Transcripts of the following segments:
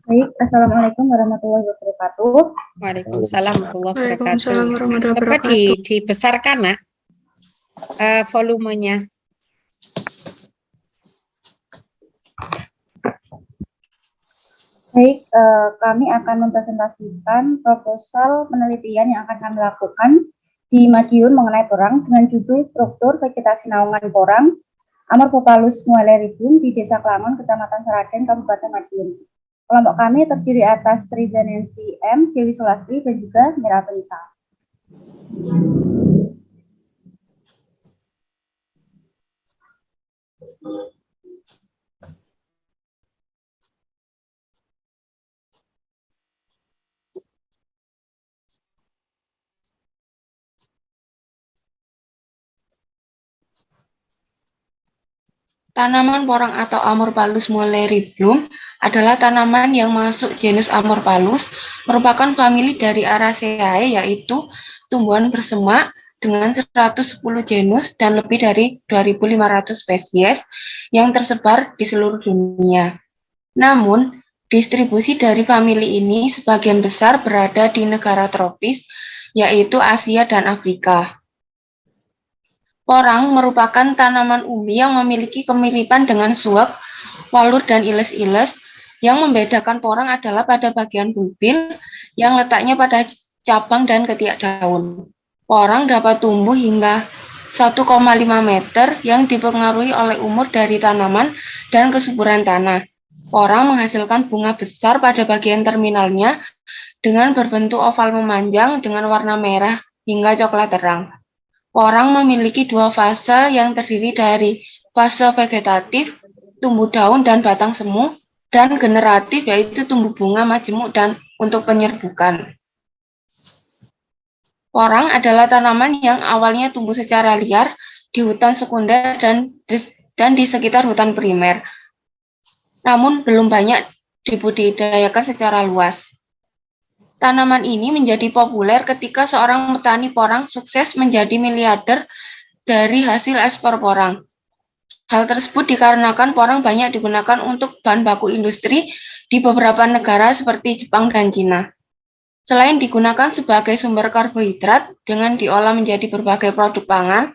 Baik, Assalamualaikum warahmatullahi wabarakatuh. Waalaikumsalam warahmatullahi wabarakatuh. Waalaikumsalam warahmatullahi Coba wabarakatuh. dibesarkan, Nak, volumenya. Baik, kami akan mempresentasikan proposal penelitian yang akan kami lakukan di Madiun mengenai porang dengan judul struktur vegetasi naungan porang Amorphophallus muelleriflum di Desa Klangon, Kecamatan Seragen, Kabupaten Madiun. Kelompok kami terdiri atas Riza Nancy M, Dewi Sulastri, dan juga Mira Nisa. Tanaman porang atau Amorphophallus muelleriflum adalah tanaman yang masuk genus Amorphophallus, merupakan famili dari Araceae, yaitu tumbuhan bersemak dengan 110 genus dan lebih dari 2.500 spesies yang tersebar di seluruh dunia. Namun, distribusi dari famili ini sebagian besar berada di negara tropis, yaitu Asia dan Afrika. Porang merupakan tanaman umbi yang memiliki kemiripan dengan suwak, walur, dan iles-iles. Yang membedakan porang adalah pada bagian bulbil yang letaknya pada cabang dan ketiak daun. Porang dapat tumbuh hingga 1,5 meter yang dipengaruhi oleh umur dari tanaman dan kesuburan tanah. Porang menghasilkan bunga besar pada bagian terminalnya dengan berbentuk oval memanjang dengan warna merah hingga coklat terang. Porang memiliki dua fase yang terdiri dari fase vegetatif, tumbuh daun dan batang semu, dan generatif, yaitu tumbuh bunga, majemuk, dan untuk penyerbukan. Porang adalah tanaman yang awalnya tumbuh secara liar di hutan sekunder dan di sekitar hutan primer, namun belum banyak dibudidayakan secara luas. Tanaman ini menjadi populer ketika seorang petani porang sukses menjadi miliarder dari hasil ekspor porang. Hal tersebut dikarenakan porang banyak digunakan untuk bahan baku industri di beberapa negara seperti Jepang dan Cina. Selain digunakan sebagai sumber karbohidrat dengan diolah menjadi berbagai produk pangan,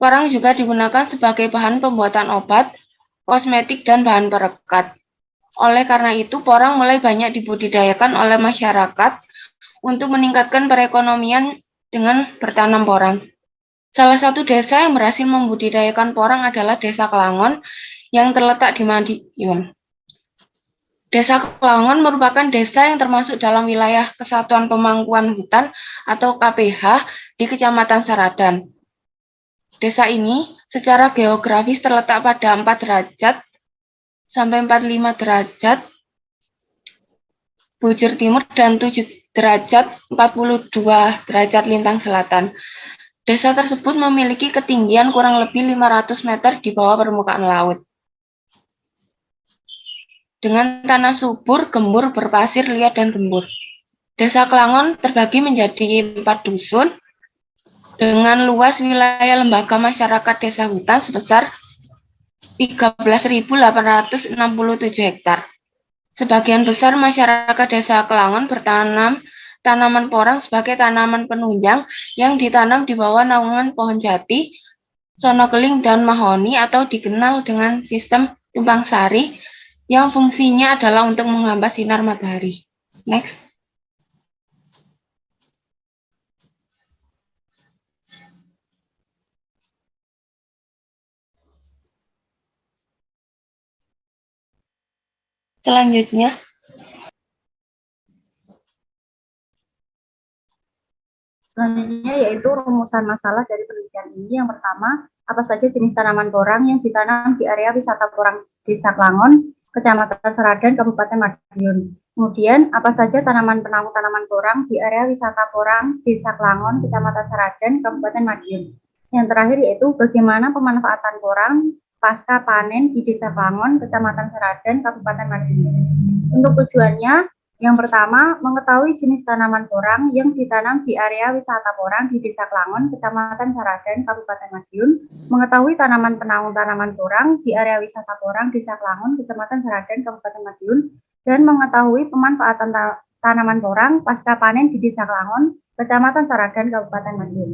porang juga digunakan sebagai bahan pembuatan obat, kosmetik, dan bahan perekat. Oleh karena itu, porang mulai banyak dibudidayakan oleh masyarakat untuk meningkatkan perekonomian dengan bertanam porang. Salah satu desa yang berhasil membudidayakan porang adalah Desa Klangon yang terletak di Madiun. Desa Klangon merupakan desa yang termasuk dalam wilayah Kesatuan Pemangkuan Hutan atau KPH di Kecamatan Seradan. Desa ini secara geografis terletak pada 4 derajat sampai 45 derajat bujur timur dan 7 derajat 42 derajat lintang selatan. Desa tersebut memiliki ketinggian kurang lebih 500 meter di bawah permukaan laut. Dengan tanah subur, gembur, berpasir, liat, dan gembur. Desa Klangon terbagi menjadi 4 dusun dengan luas wilayah lembaga masyarakat desa hutan sebesar 13.867 hektar. Sebagian besar masyarakat desa Klangon bertanam tanaman porang sebagai tanaman penunjang yang ditanam di bawah naungan pohon jati, sonokeling, dan mahoni atau dikenal dengan sistem tumpang sari yang fungsinya adalah untuk menghambat sinar matahari. Next. Selanjutnya, yaitu rumusan masalah dari penelitian ini. Yang pertama, apa saja jenis tanaman porang yang ditanam di area wisata porang Desa Klangon, Kecamatan Seragen, Kabupaten Madiun. Kemudian, apa saja tanaman penanggung tanaman porang di area wisata porang Desa Klangon, Kecamatan Seragen, Kabupaten Madiun. Yang terakhir yaitu bagaimana pemanfaatan porang pasca panen di Desa Klangon, Kecamatan Seragen, Kabupaten Madiun. Untuk tujuannya, yang pertama, mengetahui jenis tanaman porang yang ditanam di area wisata porang di Desa Klangon, Kecamatan Seragen, Kabupaten Madiun, mengetahui tanaman penanggung tanaman porang di area wisata porang Desa Klangon, Kecamatan Seragen, Kabupaten Madiun, dan mengetahui pemanfaatan tanaman porang pasca panen di Desa Klangon, Kecamatan Saradan, Kabupaten Madiun.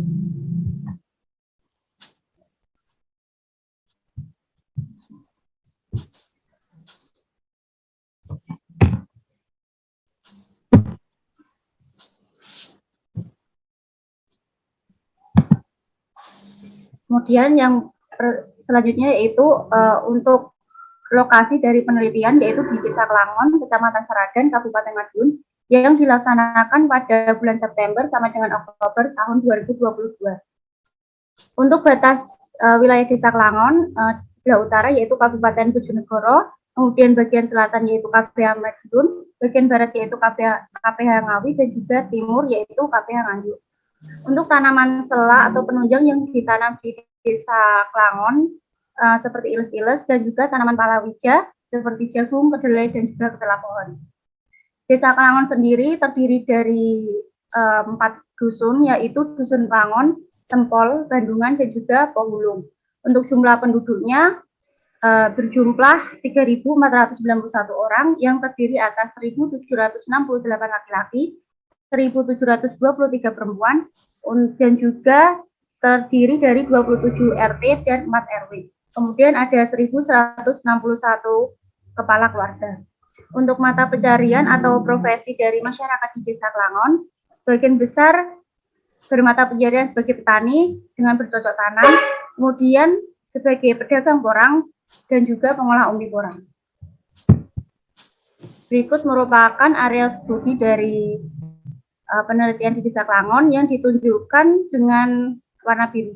Kemudian yang selanjutnya yaitu untuk lokasi dari penelitian yaitu di Desa Klangon, Kecamatan Saradan, Kabupaten Madiun yang dilaksanakan pada bulan September sampai dengan Oktober tahun 2022. Untuk batas wilayah Desa Klangon, sebelah utara yaitu Kabupaten Bojonegoro, kemudian bagian selatan yaitu KPH Madiun, bagian barat yaitu KPH Ngawi, dan juga timur yaitu KPH Nganjuk. Untuk tanaman sela atau penunjang yang ditanam di Desa Klangon seperti iles-iles dan juga tanaman palawija seperti jagung, kedelai, dan juga ketela pohon. Desa Klangon sendiri terdiri dari 4 dusun, yaitu Dusun Klangon, Tempol, Bandungan, dan juga Pohulung. Untuk jumlah penduduknya berjumlah 3.491 orang yang terdiri atas 1.768 laki-laki, 1.723 perempuan, dan juga terdiri dari 27 RT dan 4 RW. Kemudian ada 1.161 kepala keluarga. Untuk mata pencarian atau profesi dari masyarakat di Desa Klangon, sebagian besar bermata pencarian sebagai petani dengan bercocok tanam, kemudian sebagai pedagang porang, dan juga pengolah umbi porang. Berikut merupakan area studi dari penelitian di Desa Klangon yang ditunjukkan dengan warna biru.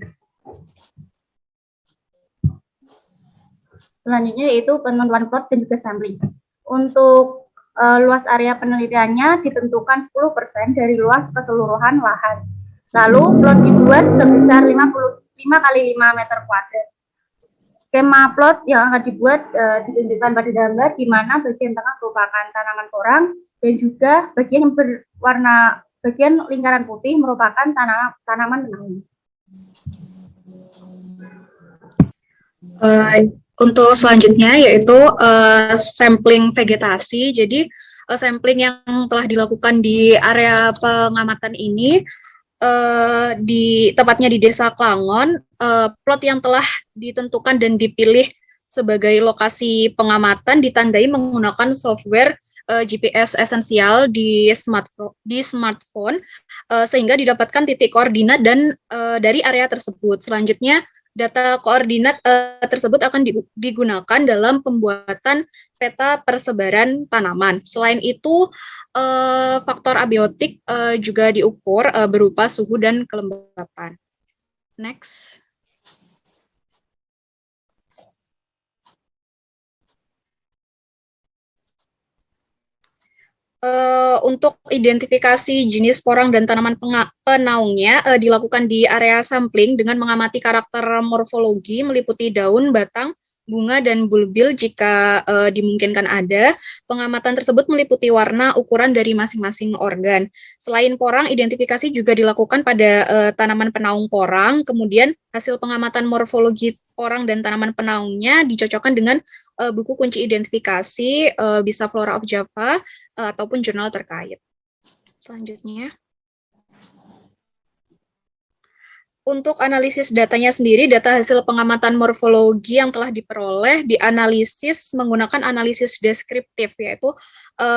Selanjutnya yaitu penentuan plot dan juga sampling. Untuk luas area penelitiannya ditentukan 10% dari luas keseluruhan lahan. Lalu plot dibuat sebesar 5 kali 5 meter kuadrat. Skema plot yang akan dibuat ditunjukkan pada gambar, di mana bagian tengah merupakan tanaman porang dan juga bagian yang berwarna bagian lingkaran putih merupakan tanaman penanggung. Untuk selanjutnya yaitu sampling vegetasi. Jadi sampling yang telah dilakukan di area pengamatan ini tepatnya di Desa Klangon, plot yang telah ditentukan dan dipilih sebagai lokasi pengamatan ditandai menggunakan software GPS esensial di smartphone sehingga didapatkan titik koordinat dan dari area tersebut. Selanjutnya data koordinat tersebut akan digunakan dalam pembuatan peta persebaran tanaman. Selain itu, faktor abiotik juga diukur berupa suhu dan kelembapan. Next. Untuk identifikasi jenis porang dan tanaman penaungnya dilakukan di area sampling dengan mengamati karakter morfologi meliputi daun, batang, bunga, dan bulbil jika dimungkinkan ada. Pengamatan tersebut meliputi warna, ukuran dari masing-masing organ. Selain porang, identifikasi juga dilakukan pada tanaman penaung porang, kemudian hasil pengamatan morfologi porang dan tanaman penaungnya dicocokkan dengan buku kunci identifikasi, bisa Flora of Java, ataupun jurnal terkait. Selanjutnya. Untuk analisis datanya sendiri, data hasil pengamatan morfologi yang telah diperoleh dianalisis menggunakan analisis deskriptif, yaitu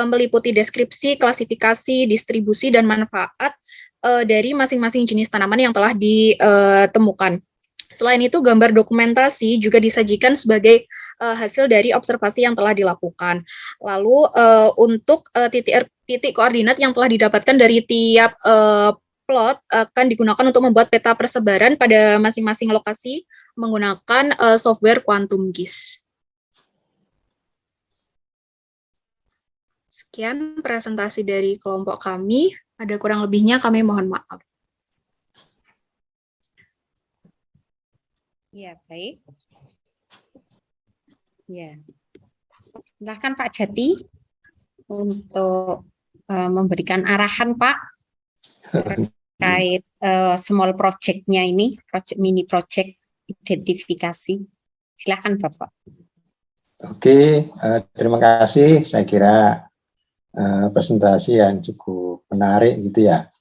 meliputi deskripsi, klasifikasi, distribusi, dan manfaat dari masing-masing jenis tanaman yang telah ditemukan. Selain itu, gambar dokumentasi juga disajikan sebagai hasil dari observasi yang telah dilakukan. Lalu untuk titik koordinat yang telah didapatkan dari tiap plot akan digunakan untuk membuat peta persebaran pada masing-masing lokasi menggunakan software Quantum GIS. Sekian presentasi dari kelompok kami. Ada kurang lebihnya kami mohon maaf. Ya, baik. Ya. Silakan Pak Jati untuk memberikan arahan, Pak, terkait small project-nya ini, mini project identifikasi. Silakan Bapak. Oke, terima kasih. Saya kira presentasi yang cukup menarik gitu ya.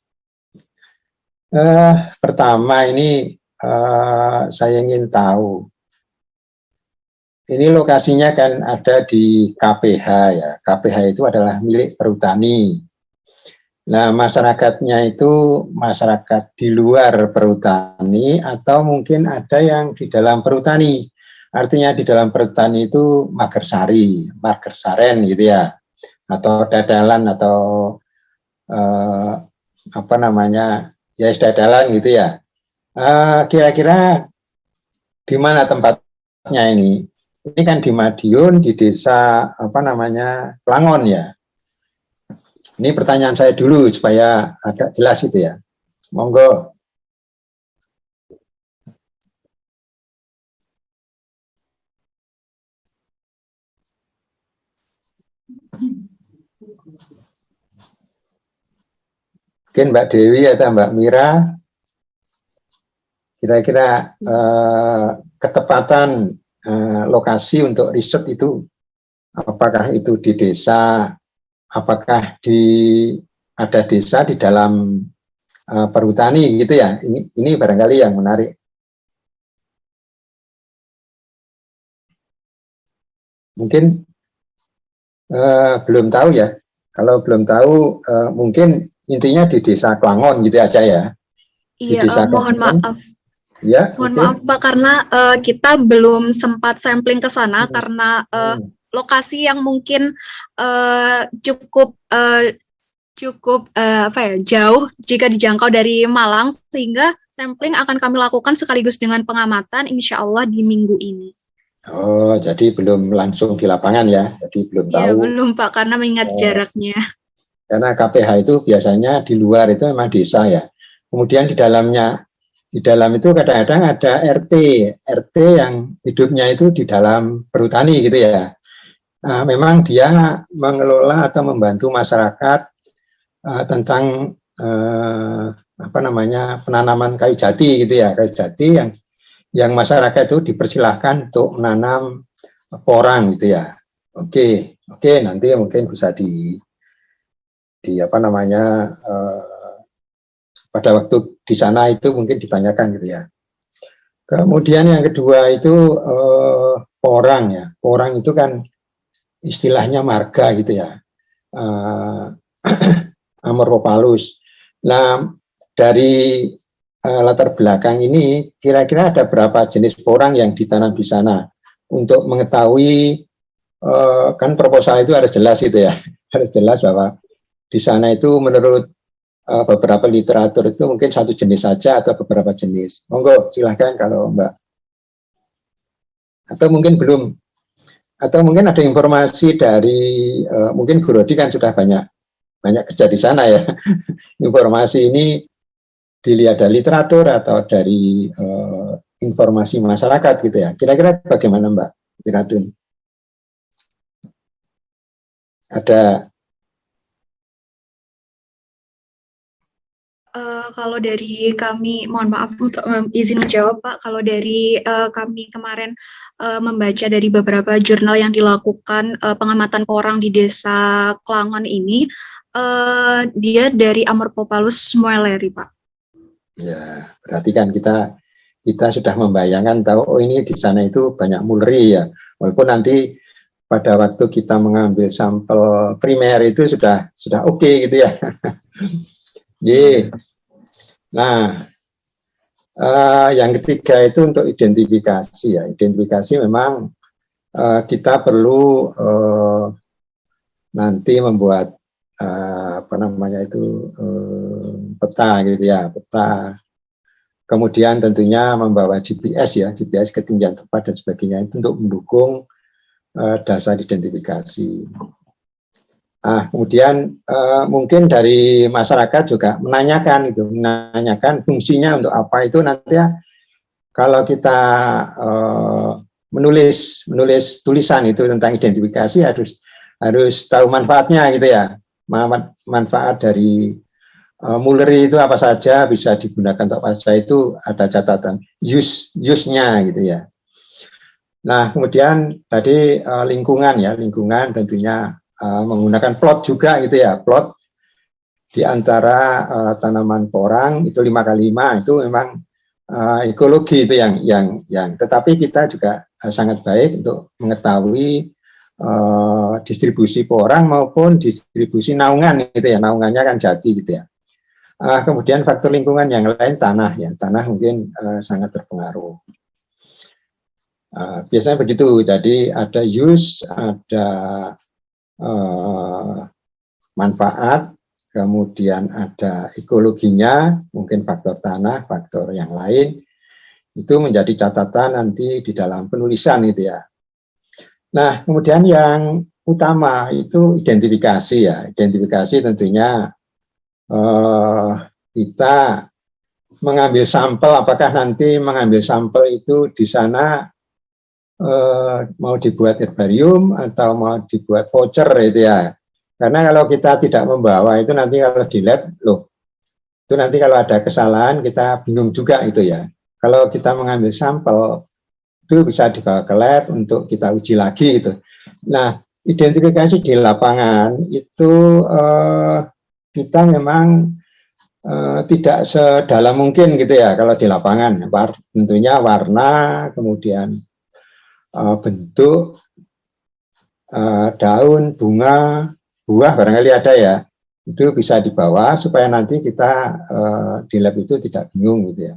Pertama ini saya ingin tahu, ini lokasinya kan ada di KPH ya. KPH itu adalah milik perhutani. Nah, masyarakatnya itu masyarakat di luar perhutani atau mungkin ada yang di dalam perhutani. Artinya di dalam perhutani itu Magersari, Magersaren gitu ya. Atau dadalan atau apa namanya, ya dadalan gitu ya. Kira-kira di mana tempatnya ini? Ini kan di Madiun, di desa apa namanya, Klangon ya. Ini pertanyaan saya dulu supaya agak jelas itu ya. Monggo. Mungkin Mbak Dewi atau Mbak Mira, kira-kira ketepatan lokasi untuk riset itu, apakah itu di desa, apakah ada desa di dalam perhutani gitu ya. Ini barangkali yang menarik. Mungkin belum tahu ya. Kalau belum tahu mungkin intinya di desa Klangon gitu aja ya. Iya, mohon maaf. Ya, mohon maaf Pak, karena kita belum sempat sampling ke sana karena lokasi yang mungkin cukup apa ya, jauh jika dijangkau dari Malang, sehingga sampling akan kami lakukan sekaligus dengan pengamatan insya Allah di minggu ini. Oh, jadi belum langsung di lapangan ya, jadi belum tahu. Ya, belum Pak, karena mengingat jaraknya. Karena KPH itu biasanya di luar itu memang desa ya. Kemudian di dalam itu kadang-kadang ada RT yang hidupnya itu di dalam perhutani gitu ya. Nah, memang dia mengelola atau membantu masyarakat tentang apa namanya, penanaman kayu jati gitu ya, kayu jati yang masyarakat itu dipersilahkan untuk menanam porang gitu ya. Oke, nanti mungkin bisa di apa namanya, pada waktu di sana itu mungkin ditanyakan gitu ya. Kemudian yang kedua itu porang ya. Porang itu kan istilahnya marga gitu ya. Amorphopalus. Nah, dari latar belakang ini kira-kira ada berapa jenis porang yang ditanam di sana? Untuk mengetahui, kan proposal itu harus jelas gitu ya. Harus jelas bahwa di sana itu menurut beberapa literatur itu mungkin satu jenis saja atau beberapa jenis. Monggo silahkan kalau Mbak. Atau mungkin belum. Atau mungkin ada informasi dari mungkin Bu Rodi kan sudah banyak kerja di sana ya. Informasi ini dilihat dari literatur atau dari informasi masyarakat gitu ya. Kira-kira bagaimana Mbak Wiratun? Ada? Kalau dari kami, mohon maaf untuk izin menjawab Pak, kalau dari kami kemarin membaca dari beberapa jurnal yang dilakukan pengamatan porang di desa Klangon ini, dia dari Amorphopalus moelleri Pak. Ya, berarti kan kita sudah membayangkan tahu, oh ini di sana itu banyak mulri ya, walaupun nanti pada waktu kita mengambil sampel primer itu sudah oke gitu ya. Nah, yang ketiga itu untuk identifikasi ya. Identifikasi memang kita perlu nanti membuat apa namanya itu peta gitu ya, peta. Kemudian tentunya membawa GPS ya, GPS ketinggian tempat dan sebagainya itu untuk mendukung dasar identifikasi. Kemudian mungkin dari masyarakat juga menanyakan fungsinya untuk apa itu nanti ya. Kalau kita menulis tulisan itu tentang identifikasi harus tahu manfaatnya gitu ya. Manfaat dari mulri itu apa saja, bisa digunakan untuk apa saja, itu ada catatan use-nya gitu ya. Nah, kemudian tadi lingkungan tentunya menggunakan plot juga gitu ya, plot di antara tanaman porang itu 5x5 itu memang ekologi itu yang tetapi kita juga sangat baik untuk mengetahui distribusi porang maupun distribusi naungan gitu ya, naungannya kan jati gitu ya. Kemudian faktor lingkungan yang lain tanah ya, tanah mungkin sangat terpengaruh. Biasanya begitu, jadi ada use, ada manfaat, kemudian ada ekologinya, mungkin faktor tanah, faktor yang lain, itu menjadi catatan nanti di dalam penulisan gitu ya. Nah, kemudian yang utama itu identifikasi ya, identifikasi tentunya kita mengambil sampel, apakah nanti mengambil sampel itu di sana mau dibuat herbarium atau mau dibuat voucher itu ya. Karena kalau kita tidak membawa itu nanti kalau di lab, loh, itu nanti kalau ada kesalahan kita bingung juga itu ya. Kalau kita mengambil sampel, itu bisa dibawa ke lab untuk kita uji lagi gitu. Nah, identifikasi di lapangan itu kita memang tidak sedalam mungkin gitu ya kalau di lapangan. Tentunya warna, kemudian bentuk, daun, bunga, buah barangkali ada ya, itu bisa dibawa supaya nanti kita di lab itu tidak bingung gitu ya.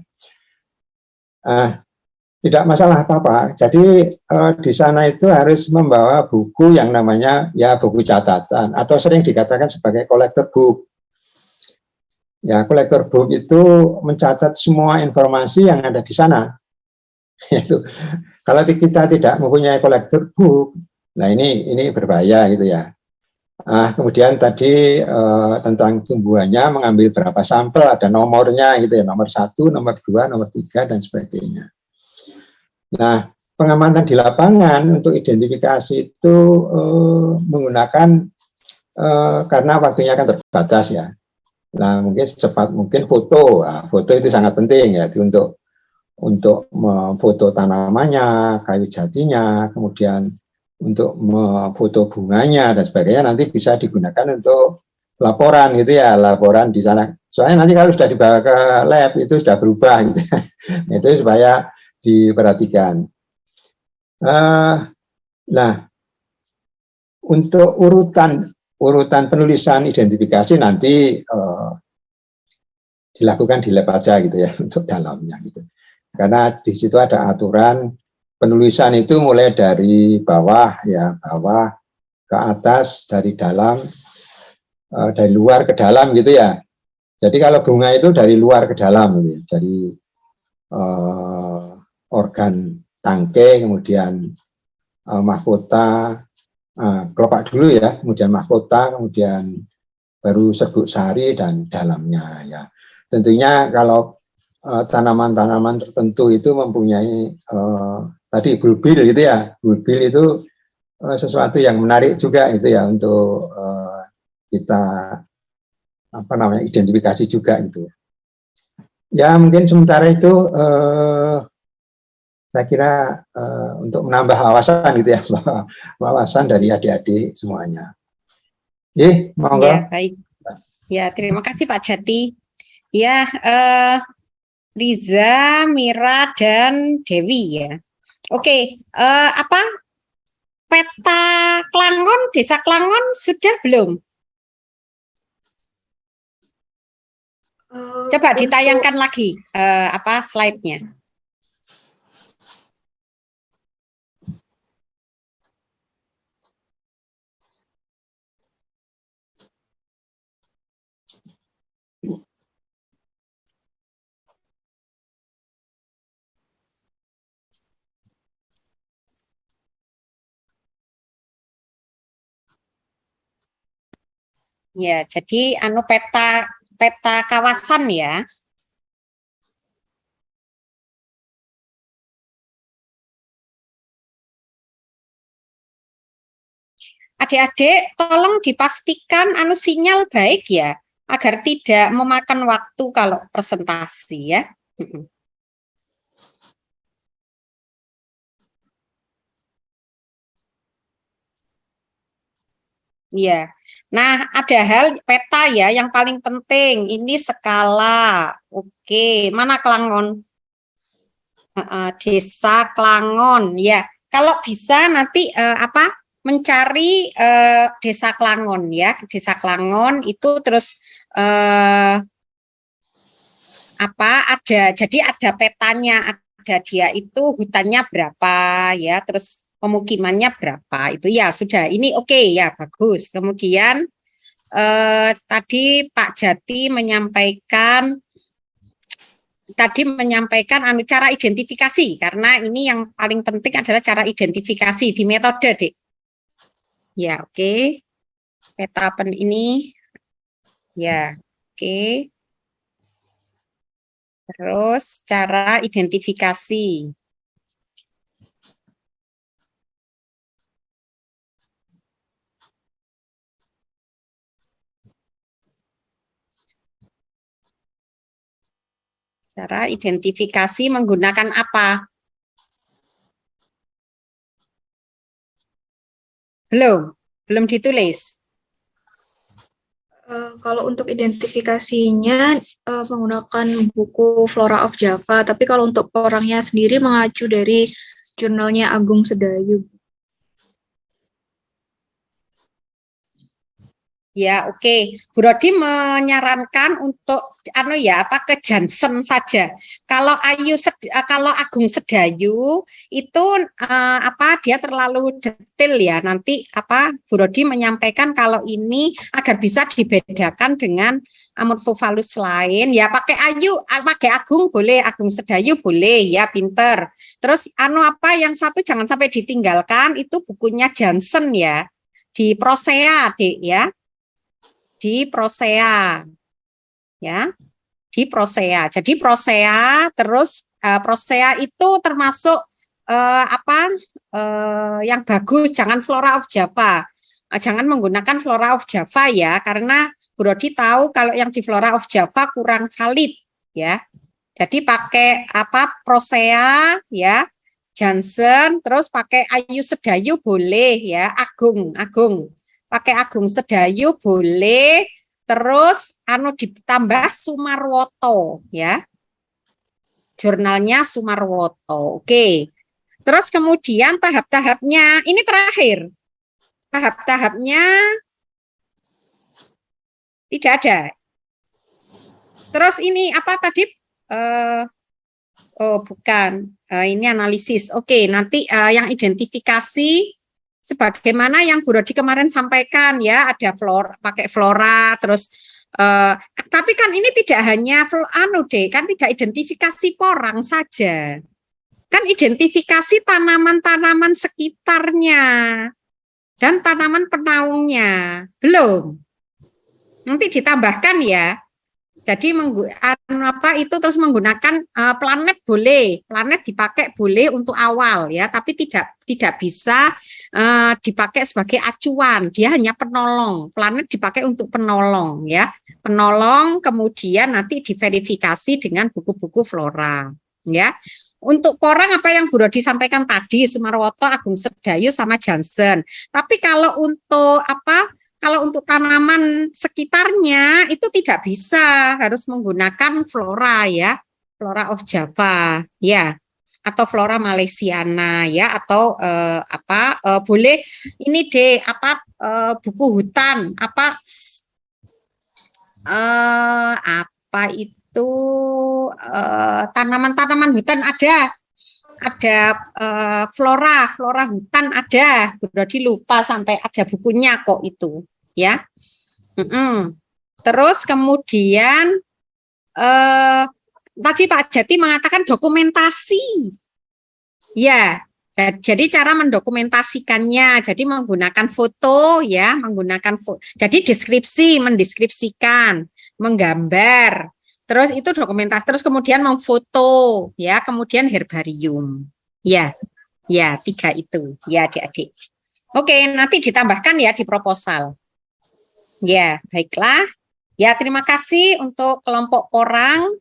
Tidak masalah apa-apa. Jadi di sana itu harus membawa buku yang namanya ya buku catatan atau sering dikatakan sebagai collector book. Ya, collector book itu mencatat semua informasi yang ada di sana. Itu kalau kita tidak mempunyai collector book, nah ini berbahaya gitu ya. Kemudian tadi tentang tumbuhannya mengambil berapa sampel, ada nomornya gitu ya, nomor 1, nomor 2, nomor 3 dan sebagainya. Nah, pengamatan di lapangan untuk identifikasi itu menggunakan karena waktunya kan terbatas ya. Nah, mungkin secepat mungkin foto. Foto itu sangat penting ya untuk memfoto tanamannya, kayu jatinya, kemudian untuk memfoto bunganya dan sebagainya nanti bisa digunakan untuk laporan gitu ya, laporan di sana. Soalnya nanti kalau sudah dibawa ke lab itu sudah berubah gitu. Itu supaya diperhatikan. Nah, untuk urutan penulisan identifikasi nanti dilakukan di lab aja gitu ya untuk dalamnya gitu. Karena di situ ada aturan penulisan itu mulai dari bawah ya, bawah ke atas, dari dalam, dari luar ke dalam gitu ya. Jadi kalau bunga itu dari luar ke dalam gitu ya, dari organ tangkai, kemudian mahkota, kelopak dulu ya, kemudian mahkota, kemudian baru serbuk sari dan dalamnya ya. Tentunya kalau tanaman-tanaman tertentu itu mempunyai tadi bulbil gitu ya, bulbil itu sesuatu yang menarik juga itu ya untuk kita identifikasi juga gitu. Ya mungkin sementara itu saya kira untuk menambah wawasan gitu ya, wawasan dari adik-adik semuanya. Monggo. Ya, baik. Ya, terima kasih Pak Jati. Ya, Riza, Mira, dan Dewi ya. Oke, apa peta Klangon, Desa Klangon sudah belum? Coba ditayangkan lagi apa slide-nya. Ya, jadi peta kawasan ya. Adik-adik, tolong dipastikan sinyal baik ya, agar tidak memakan waktu kalau presentasi ya. Ya. Nah, ada hal peta ya yang paling penting. Ini skala. Oke, mana Klangon? Desa Klangon. Ya. Kalau bisa nanti mencari Desa Klangon ya. Desa Klangon itu terus jadi ada petanya, ada dia itu hutannya berapa ya, terus pemukimannya berapa, itu ya sudah, ini oke ya, bagus. Kemudian tadi Pak Jati menyampaikan cara identifikasi, karena ini yang paling penting adalah cara identifikasi di metode, Dek. Ya, oke. Peta ini ya, oke. Terus cara identifikasi. Cara identifikasi menggunakan apa? Belum ditulis. Kalau untuk identifikasinya menggunakan buku Flora of Java, tapi kalau untuk orangnya sendiri mengacu dari jurnalnya Agung Sedayu. Ya, oke. Bu Rodi menyarankan untuk ke Jansen saja. Kalau Agung Sedayu itu dia terlalu detail ya. Nanti Bu Rodi menyampaikan kalau ini agar bisa dibedakan dengan Amorphophallus lain ya, pakai Agung boleh, Agung Sedayu boleh ya, pinter. Terus yang satu jangan sampai ditinggalkan, itu bukunya Jansen ya, di Prosea, Dek ya. Di Prosea ya, di Prosea. Jadi Prosea, terus Prosea itu termasuk yang bagus, jangan Flora of Java. Jangan menggunakan Flora of Java ya, karena Bu Rodi tahu kalau yang di Flora of Java kurang valid ya. Jadi pakai Prosea ya, Jansen, terus pakai Ayu Sedayu boleh ya, Agung. Pakai Agung Sedayu boleh, terus ditambah Sumarwoto ya, jurnalnya Sumarwoto. Oke, terus kemudian tahap-tahapnya ini terakhir, tahap-tahapnya tidak ada. Terus ini tadi bukan, ini analisis. Oke, nanti yang identifikasi sebagaimana yang Bu Rodi kemarin sampaikan ya, ada pakai flora, terus tapi kan ini tidak hanya kan tidak identifikasi porang saja, kan identifikasi tanaman-tanaman sekitarnya dan tanaman penaungnya belum, nanti ditambahkan ya. Jadi itu terus menggunakan planet boleh, planet dipakai boleh untuk awal ya, tapi tidak bisa dipakai sebagai acuan, dia hanya penolong. Planet dipakai untuk penolong ya, penolong, kemudian nanti diverifikasi dengan buku-buku flora ya. Untuk porang apa yang Bu Rodi sampaikan tadi, Sumarwoto, Agung Sedayu sama Jansen. Tapi kalau untuk tanaman sekitarnya itu tidak bisa, harus menggunakan flora ya, Flora of Java ya, atau Flora Malaysiana ya, atau boleh ini deh buku hutan itu tanaman-tanaman hutan ada flora hutan ada, berarti lupa sampai ada bukunya kok itu ya. Terus kemudian tadi Pak Jati mengatakan dokumentasi ya, jadi cara mendokumentasikannya, jadi menggunakan foto ya, jadi mendeskripsikan, menggambar. Terus itu dokumentasi, terus kemudian memfoto, ya, kemudian herbarium, ya, 3 itu, ya adik-adik. Oke, nanti ditambahkan ya di proposal. Ya, baiklah. Ya, terima kasih untuk kelompok porang.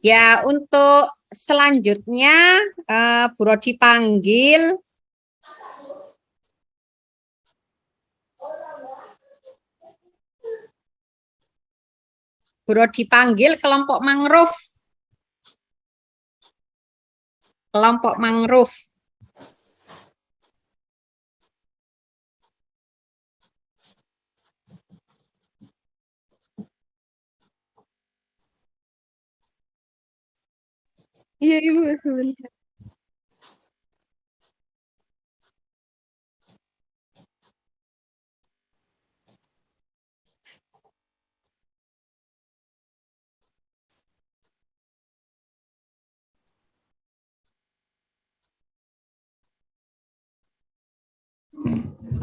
Ya, untuk selanjutnya Bu Rodi panggil Bu Rodi panggil kelompok mangrove. Kelompok mangrove. Iya, Ibu, sebentar.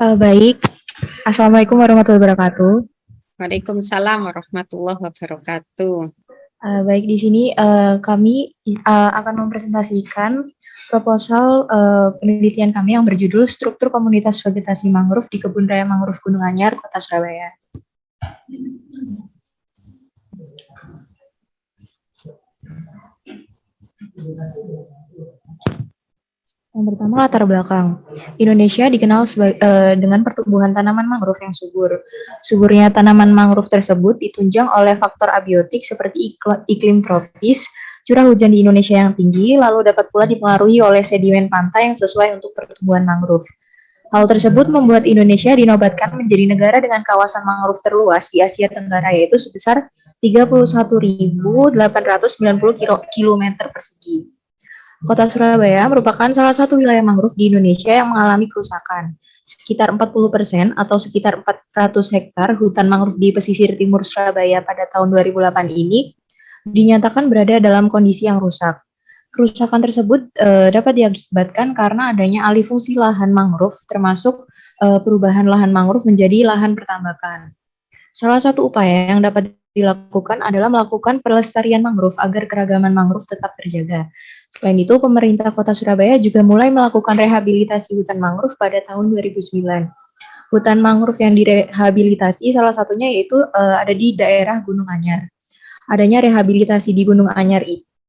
Baik, Assalamualaikum warahmatullahi wabarakatuh. Waalaikumsalam warahmatullahi wabarakatuh. Baik, di sini kami akan mempresentasikan proposal penelitian kami yang berjudul Struktur Komunitas Vegetasi Mangrove di Kebun Raya Mangrove Gunung Anyar, Kota Surabaya. Yang pertama, latar belakang. Indonesia dikenal dengan pertumbuhan tanaman mangrove yang subur. Suburnya tanaman mangrove tersebut ditunjang oleh faktor abiotik seperti iklim tropis, curah hujan di Indonesia yang tinggi, lalu dapat pula dipengaruhi oleh sedimen pantai yang sesuai untuk pertumbuhan mangrove. Hal tersebut membuat Indonesia dinobatkan menjadi negara dengan kawasan mangrove terluas di Asia Tenggara, yaitu sebesar 31.890 km persegi. Kota Surabaya merupakan salah satu wilayah mangrove di Indonesia yang mengalami kerusakan. Sekitar 40% atau sekitar 400 hektar hutan mangrove di pesisir timur Surabaya pada tahun 2008 ini dinyatakan berada dalam kondisi yang rusak. Kerusakan tersebut dapat diakibatkan karena adanya alih fungsi lahan mangrove, termasuk perubahan lahan mangrove menjadi lahan pertambakan. Salah satu upaya yang dapat dilakukan adalah melakukan pelestarian mangrove agar keragaman mangrove tetap terjaga. Selain itu, pemerintah Kota Surabaya juga mulai melakukan rehabilitasi hutan mangrove pada tahun 2009. Hutan mangrove yang direhabilitasi salah satunya yaitu ada di daerah Gunung Anyar. Adanya rehabilitasi di Gunung Anyar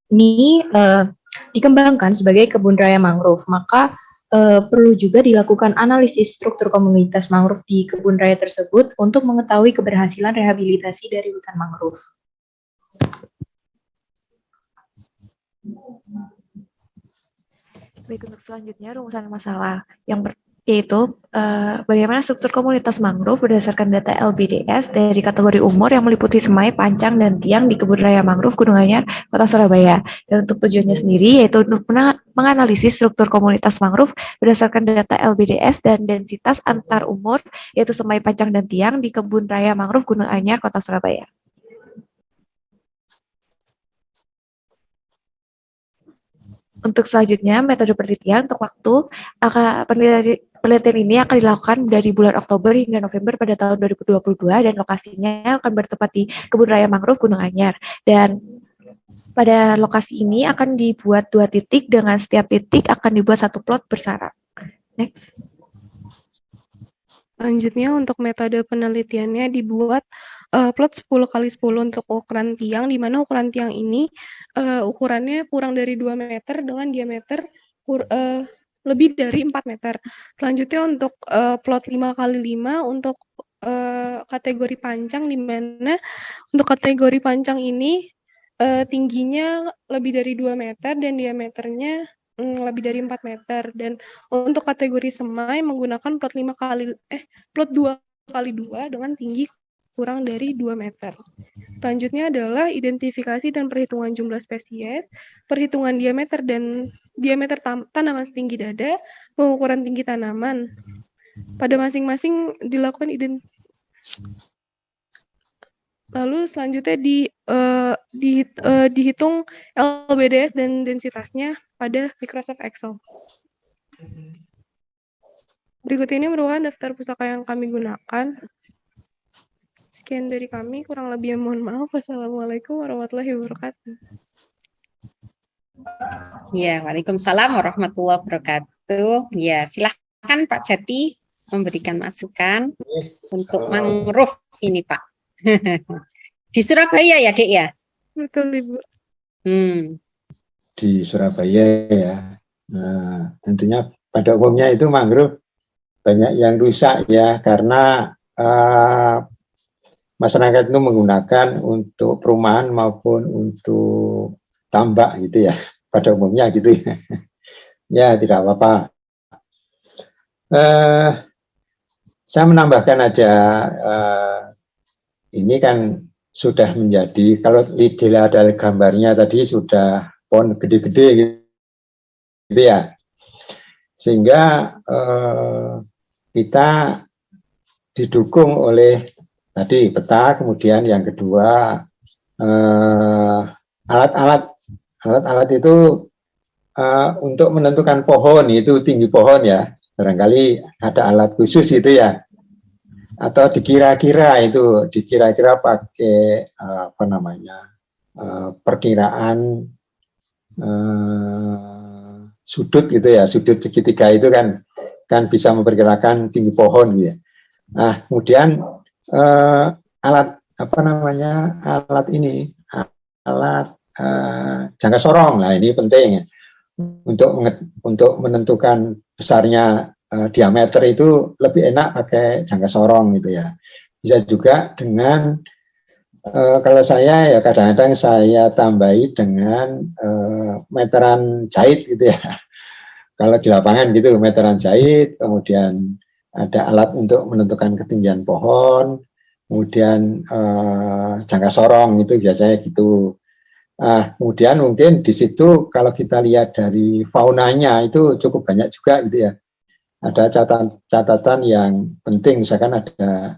ini dikembangkan sebagai kebun raya mangrove, maka perlu juga dilakukan analisis struktur komunitas mangrove di kebun raya tersebut untuk mengetahui keberhasilan rehabilitasi dari hutan mangrove. Baik, untuk selanjutnya rumusan masalah yaitu bagaimana struktur komunitas mangrove berdasarkan data LBDS dari kategori umur yang meliputi semai, pancang, dan tiang di Kebun Raya Mangrove Gunung Anyar, Kota Surabaya. Dan untuk tujuannya sendiri yaitu untuk menganalisis struktur komunitas mangrove berdasarkan data LBDS dan densitas antar umur yaitu semai, pancang, dan tiang di Kebun Raya Mangrove Gunung Anyar, Kota Surabaya. Untuk selanjutnya, metode penelitian untuk waktu penelitian ini akan dilakukan dari bulan Oktober hingga November pada tahun 2022 dan lokasinya akan bertempat di Kebun Raya Mangrove Gunung Anyar. Dan pada lokasi ini akan dibuat 2 titik dengan setiap titik akan dibuat 1 plot bersarang. Next. Selanjutnya untuk metode penelitiannya dibuat plot 10x10 untuk ukuran tiang, di mana ukuran tiang ini ukurannya kurang dari 2 meter dengan diameter lebih dari 4 meter. Selanjutnya untuk plot 5x5 untuk kategori pancang, di mana untuk kategori pancang ini tingginya lebih dari 2 meter dan diameternya lebih dari 4 meter. Dan untuk kategori semai menggunakan plot 2x2 dengan tinggi kurang dari 2 meter. Selanjutnya adalah identifikasi dan perhitungan jumlah spesies, perhitungan diameter dan diameter tanaman setinggi dada, pengukuran tinggi tanaman. Pada masing-masing dilakukan lalu selanjutnya dihitung LBDS dan densitasnya pada Microsoft Excel. Berikut ini merupakan daftar pustaka yang kami gunakan. Sekian dari kami, kurang lebih mohon maaf. Wassalamualaikum warahmatullahi wabarakatuh. Ya, waalaikumsalam warahmatullahi wabarakatuh. Ya, silahkan Pak Jati memberikan masukan untuk mangrove ini, Pak. Di Surabaya ya, Dek ya? Betul, Ibu. Di Surabaya ya. Nah, tentunya pada umumnya itu mangrove banyak yang rusak ya, karena masyarakat itu menggunakan untuk perumahan maupun untuk tambak gitu ya, pada umumnya gitu ya. Ya, tidak apa-apa. Saya menambahkan aja, ini kan sudah menjadi, kalau dilihat dari gambarnya tadi sudah pohon gede-gede gitu ya, sehingga kita didukung oleh tadi peta, kemudian yang kedua alat-alat itu untuk menentukan pohon, itu tinggi pohon ya, barangkali ada alat khusus itu ya, atau dikira-kira pakai apa namanya, perkiraan sudut gitu ya, sudut segitiga itu kan bisa memperkirakan tinggi pohon gitu ya. Nah, kemudian alat apa namanya, alat jangka sorong. Nah, ini penting ya, untuk menentukan besarnya diameter itu lebih enak pakai jangka sorong gitu ya. Bisa juga dengan kalau saya ya kadang-kadang saya tambahi dengan meteran jahit gitu ya. Kalau di lapangan gitu meteran jahit, kemudian ada alat untuk menentukan ketinggian pohon, kemudian jangka sorong itu biasanya gitu. Kemudian mungkin di situ kalau kita lihat dari faunanya itu cukup banyak juga gitu ya. Ada catatan yang penting, misalkan ada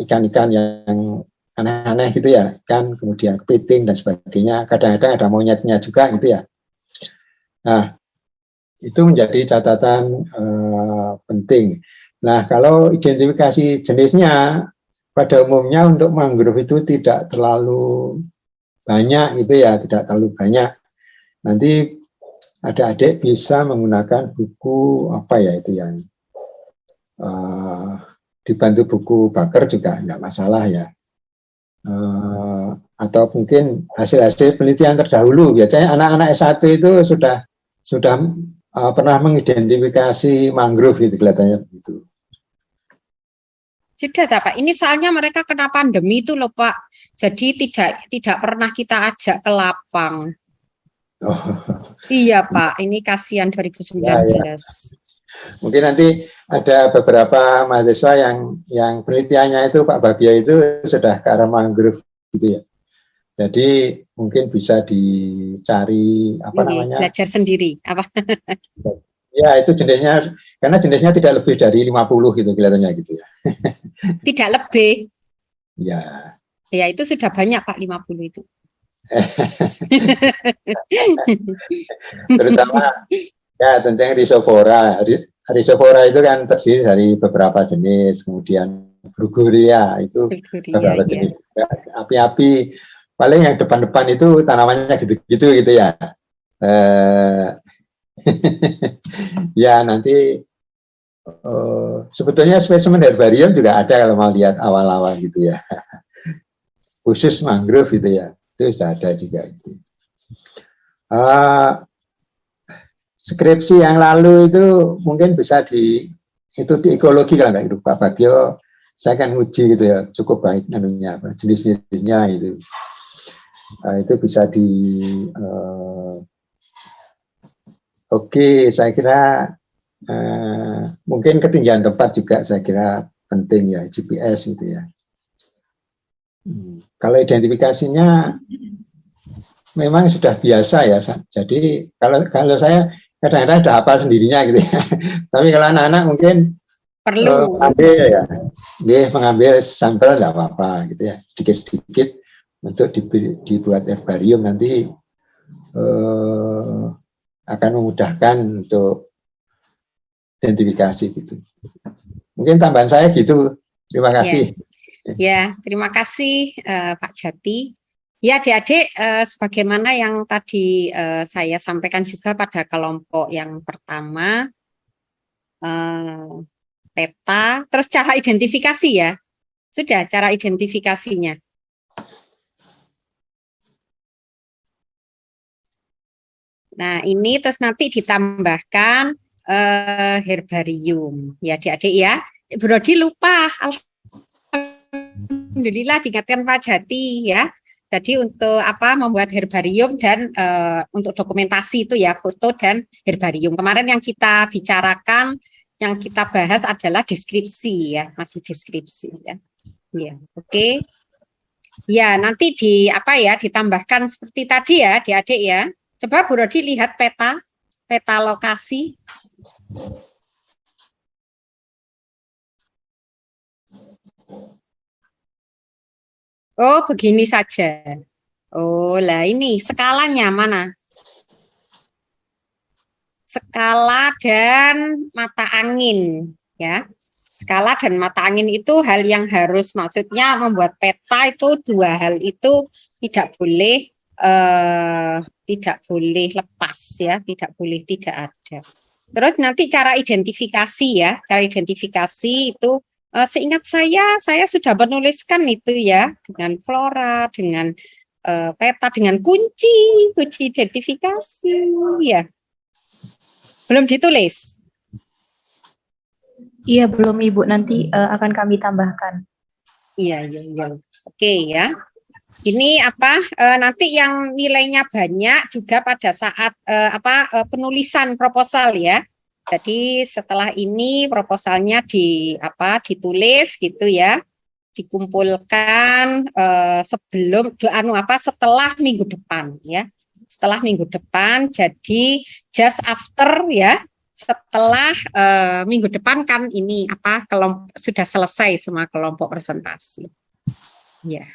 ikan-ikan yang aneh-aneh gitu ya, ikan, kemudian kepiting dan sebagainya. Kadang-kadang ada monyetnya juga gitu ya. Nah, itu menjadi catatan penting. Nah, kalau identifikasi jenisnya, pada umumnya untuk mangrove itu tidak terlalu banyak gitu ya, tidak terlalu banyak. Nanti adik-adik bisa menggunakan buku apa ya itu yang dibantu buku Baker juga tidak masalah ya. Atau mungkin hasil-hasil penelitian terdahulu. Biasanya anak-anak S1 itu sudah pernah mengidentifikasi mangrove gitu, kelihatannya begitu. Sudah Pak, ini soalnya mereka kena pandemi itu loh Pak. Jadi tidak pernah kita ajak ke lapang. Oh. Iya Pak, ini kasihan 2019. Ya. Mungkin nanti ada beberapa mahasiswa yang penelitiannya itu Pak Bagio itu sudah ke arah mangrove gitu ya. Jadi mungkin bisa dicari apa namanya? Belajar sendiri apa? Ya, itu jenisnya, karena jenisnya tidak lebih dari 50 gitu kelihatannya gitu ya. Tidak lebih. Ya. Ya, itu sudah banyak Pak, 50 itu. Terutama ya tentang Rhizophora. Rhizophora itu kan terdiri dari beberapa jenis, kemudian Bruguria itu beberapa jenis. Ya. Api-api, paling yang depan-depan itu tanamannya gitu-gitu gitu ya. Ya nanti sebetulnya spesimen herbarium juga ada kalau mau lihat awal-awal gitu ya, khusus mangrove gitu ya, itu sudah ada juga gitu. Skripsi yang lalu itu mungkin bisa di ekologi kalau nggak itu Pak Bagio, saya kan uji gitu ya, cukup baik anunya jenis-jenisnya itu. Itu bisa di Oke, saya kira mungkin ketinggian tempat juga saya kira penting ya, GPS gitu ya. Kalau identifikasinya memang sudah biasa ya. Jadi kalau saya kadang-kadang udah hafal sendirinya gitu ya. Tapi kalau anak-anak mungkin perlu mengambil sampel tidak apa-apa gitu ya, sedikit-sedikit untuk dibuat herbarium nanti. Akan memudahkan untuk identifikasi gitu. Mungkin tambahan saya gitu. Terima kasih. Ya, terima kasih Pak Jati. Ya, adik-adik, sebagaimana yang tadi saya sampaikan juga pada kelompok yang pertama, peta, terus cara identifikasi ya. Sudah cara identifikasinya. Nah, ini terus nanti ditambahkan herbarium. Ya, adik-adik ya. Brodi lupa. Alhamdulillah diingatkan Pak Jati ya. Jadi untuk apa membuat herbarium dan untuk dokumentasi itu ya foto dan herbarium. Kemarin yang kita bicarakan, yang kita bahas adalah deskripsi ya, masih deskripsi ya. Ya, oke. Ya, nanti di apa ya ditambahkan seperti tadi ya, Adik-adik ya. Coba Bu Rodi lihat peta lokasi. Oh, begini saja. Oh, lah ini skalanya mana? Skala dan mata angin, ya. Skala dan mata angin itu hal yang harus, maksudnya membuat peta itu dua hal itu tidak boleh lepas ya, tidak boleh tidak ada. Terus nanti cara identifikasi ya, cara identifikasi itu seingat saya sudah menuliskan itu ya, dengan flora, dengan peta, dengan kunci identifikasi ya. Belum ditulis? Iya, belum Ibu. Nanti akan kami tambahkan. Iya. Oke ya. Ini apa? Nanti yang nilainya banyak juga pada saat penulisan proposal ya. Jadi setelah ini proposalnya ditulis gitu ya, dikumpulkan setelah minggu depan ya. Setelah minggu depan, jadi just after ya, setelah minggu depan kan ini sudah selesai semua kelompok presentasi. Ya.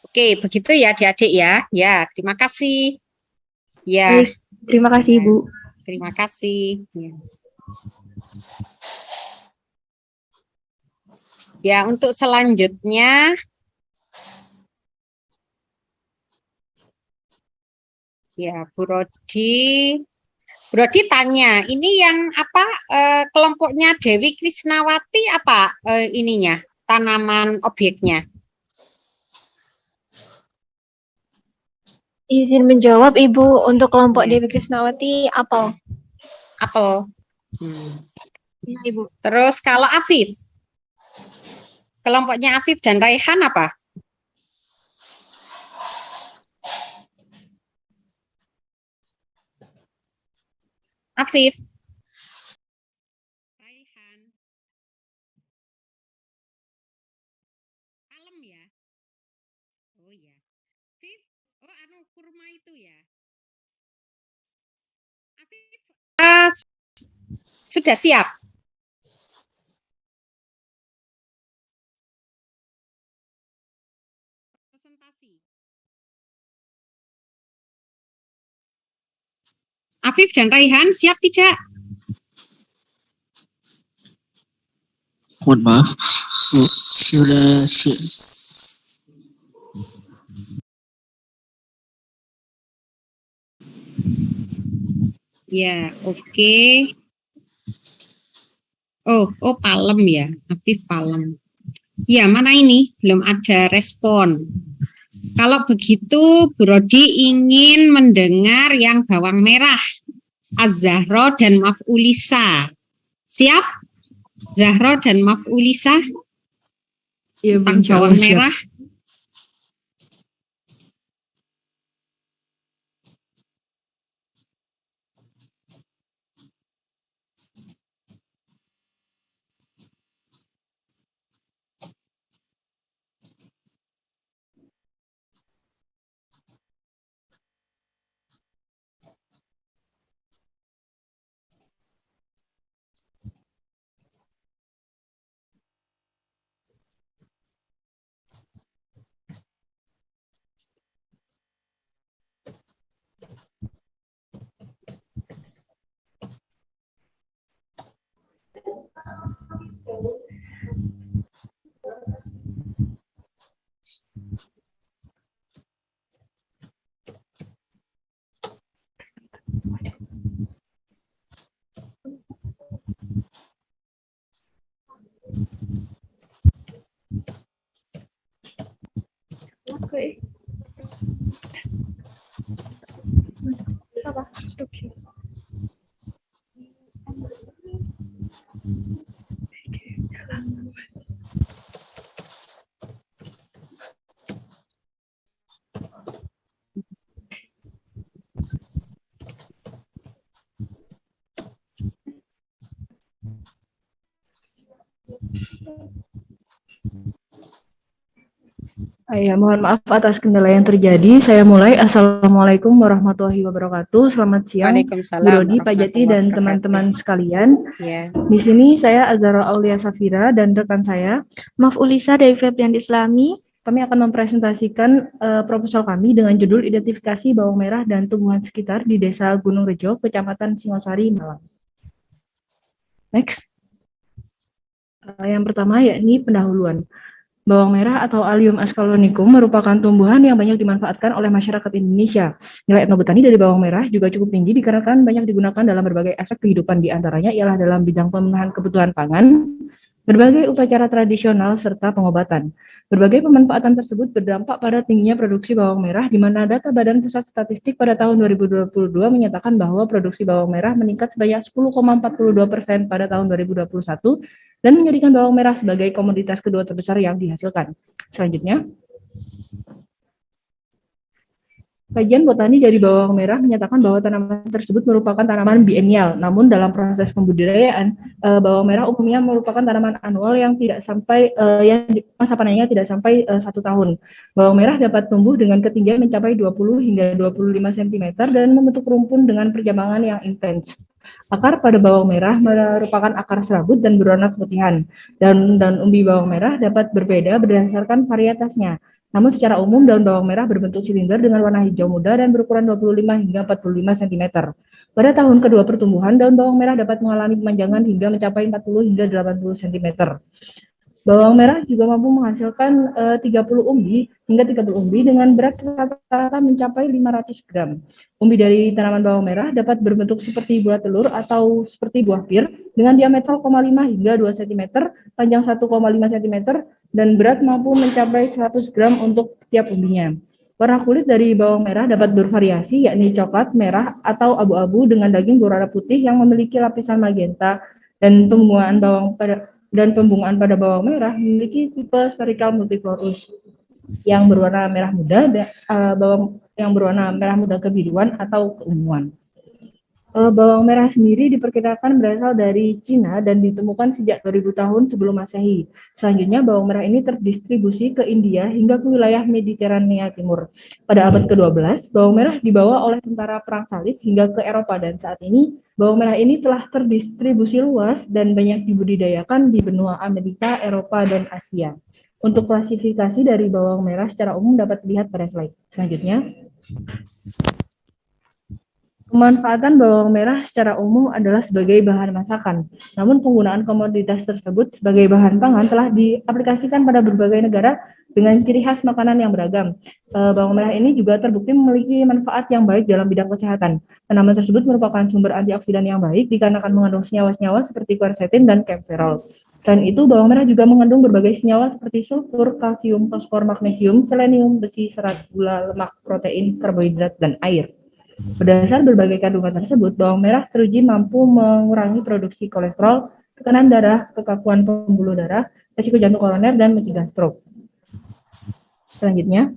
Oke, begitu ya Adik-adik ya. Ya, terima kasih. Ya. Baik, terima kasih Ibu. Terima kasih. Ya, untuk selanjutnya ya, Bu Rodi tanya, ini yang kelompoknya Dewi Krisnawati apa ininya, tanaman objeknya? Izin menjawab Ibu, untuk kelompok Dewi Krisnawati apel. Apel. Ya, Ibu. Terus kalau Afif? Kelompoknya Afif dan Raihan apa? Afif. Raihan. Palem ya? Oh ya. Afif, kurma itu ya? Afif, sudah siap? Presentasi. Afif dan Raihan siap tidak? Mohon maaf, sudah siap. Ya, oke. Oh, Palem ya, Afif Palem. Ya, mana ini? Belum ada respon. Kalau begitu, Bu Rodi ingin mendengar yang bawang merah. Az-Zahra dan Maf'ulisa. Siap? Zahra dan Maf'ulisa? Iya, tentang bawang merah. Oke. Apa? Ya, mohon maaf atas kendala yang terjadi. Saya mulai. Assalamualaikum warahmatullahi wabarakatuh. Selamat siang, Bu Waalaikumsalam Rodi, Pak Jati, warahmatullahi dan wabarakatuh. teman-teman sekalian. Ya. Di sini saya Azhara Aulia Safira dan rekan saya. Maaf Ulisa dari Febrian Islami. Kami akan mempresentasikan proposal kami dengan judul Identifikasi Bawang Merah dan Tumbuhan Sekitar di Desa Gunung Rejo, Kecamatan Singosari, Malang. Next. Yang pertama yakni pendahuluan. Bawang merah atau Allium ascalonicum merupakan tumbuhan yang banyak dimanfaatkan oleh masyarakat Indonesia. Nilai etnobotani dari bawang merah juga cukup tinggi dikarenakan banyak digunakan dalam berbagai aspek kehidupan, di antaranya ialah dalam bidang pemenuhan kebutuhan pangan, berbagai upacara tradisional, serta pengobatan. Berbagai pemanfaatan tersebut berdampak pada tingginya produksi bawang merah, di mana data Badan Pusat Statistik pada tahun 2022 menyatakan bahwa produksi bawang merah meningkat sebanyak 10,42% pada tahun 2021 dan menjadikan bawang merah sebagai komoditas kedua terbesar yang dihasilkan. Selanjutnya, kajian botani dari bawang merah menyatakan bahwa tanaman tersebut merupakan tanaman biennial. Namun dalam proses pembudidayaan, bawang merah umumnya merupakan tanaman annual yang tidak sampai masa panennya tidak sampai 1 tahun. Bawang merah dapat tumbuh dengan ketinggian mencapai 20 hingga 25 cm dan membentuk rumpun dengan perkembangan yang intens. Akar pada bawang merah merupakan akar serabut dan berwarna keputihan. Dan umbi bawang merah dapat berbeda berdasarkan varietasnya. Namun secara umum daun bawang merah berbentuk silinder dengan warna hijau muda dan berukuran 25 hingga 45 cm. Pada tahun kedua pertumbuhan, daun bawang merah dapat mengalami pemanjangan hingga mencapai 40 hingga 80 cm. Bawang merah juga mampu menghasilkan 30 umbi hingga 30 umbi dengan berat rata-rata mencapai 500 gram. Umbi dari tanaman bawang merah dapat berbentuk seperti buah telur atau seperti buah pir dengan diameter 0,5 hingga 2 cm, panjang 1,5 cm, dan berat mampu mencapai 100 gram untuk tiap umbinya. Warna kulit dari bawang merah dapat bervariasi, yakni coklat, merah, atau abu-abu dengan daging berwarna putih yang memiliki lapisan magenta, dan pembungaan pada bawang merah memiliki tipe spherical multiflorus yang berwarna merah muda, yang berwarna merah muda kebiruan atau keunguan. Bawang merah sendiri diperkirakan berasal dari Cina dan ditemukan sejak 2000 tahun sebelum Masehi. Selanjutnya, bawang merah ini terdistribusi ke India hingga ke wilayah Mediterania Timur. Pada abad ke-12, bawang merah dibawa oleh tentara Perang Salib hingga ke Eropa, dan saat ini bawang merah ini telah terdistribusi luas dan banyak dibudidayakan di benua Amerika, Eropa, dan Asia. Untuk klasifikasi dari bawang merah secara umum dapat dilihat pada slide selanjutnya. Pemanfaatan bawang merah secara umum adalah sebagai bahan masakan. Namun penggunaan komoditas tersebut sebagai bahan pangan telah diaplikasikan pada berbagai negara dengan ciri khas makanan yang beragam. Bawang merah ini juga terbukti memiliki manfaat yang baik dalam bidang kesehatan. Tanaman tersebut merupakan sumber antioksidan yang baik dikarenakan mengandung senyawa-senyawa seperti quercetin dan camphorol. Selain itu, bawang merah juga mengandung berbagai senyawa seperti sulfur, kalsium, fosfor, magnesium, selenium, besi, serat, gula, lemak, protein, karbohidrat, dan air. Berdasar berbagai kandungan tersebut, bawang merah teruji mampu mengurangi produksi kolesterol, tekanan darah, kekakuan pembuluh darah, risiko jantung koroner, dan mencegah stroke. Selanjutnya,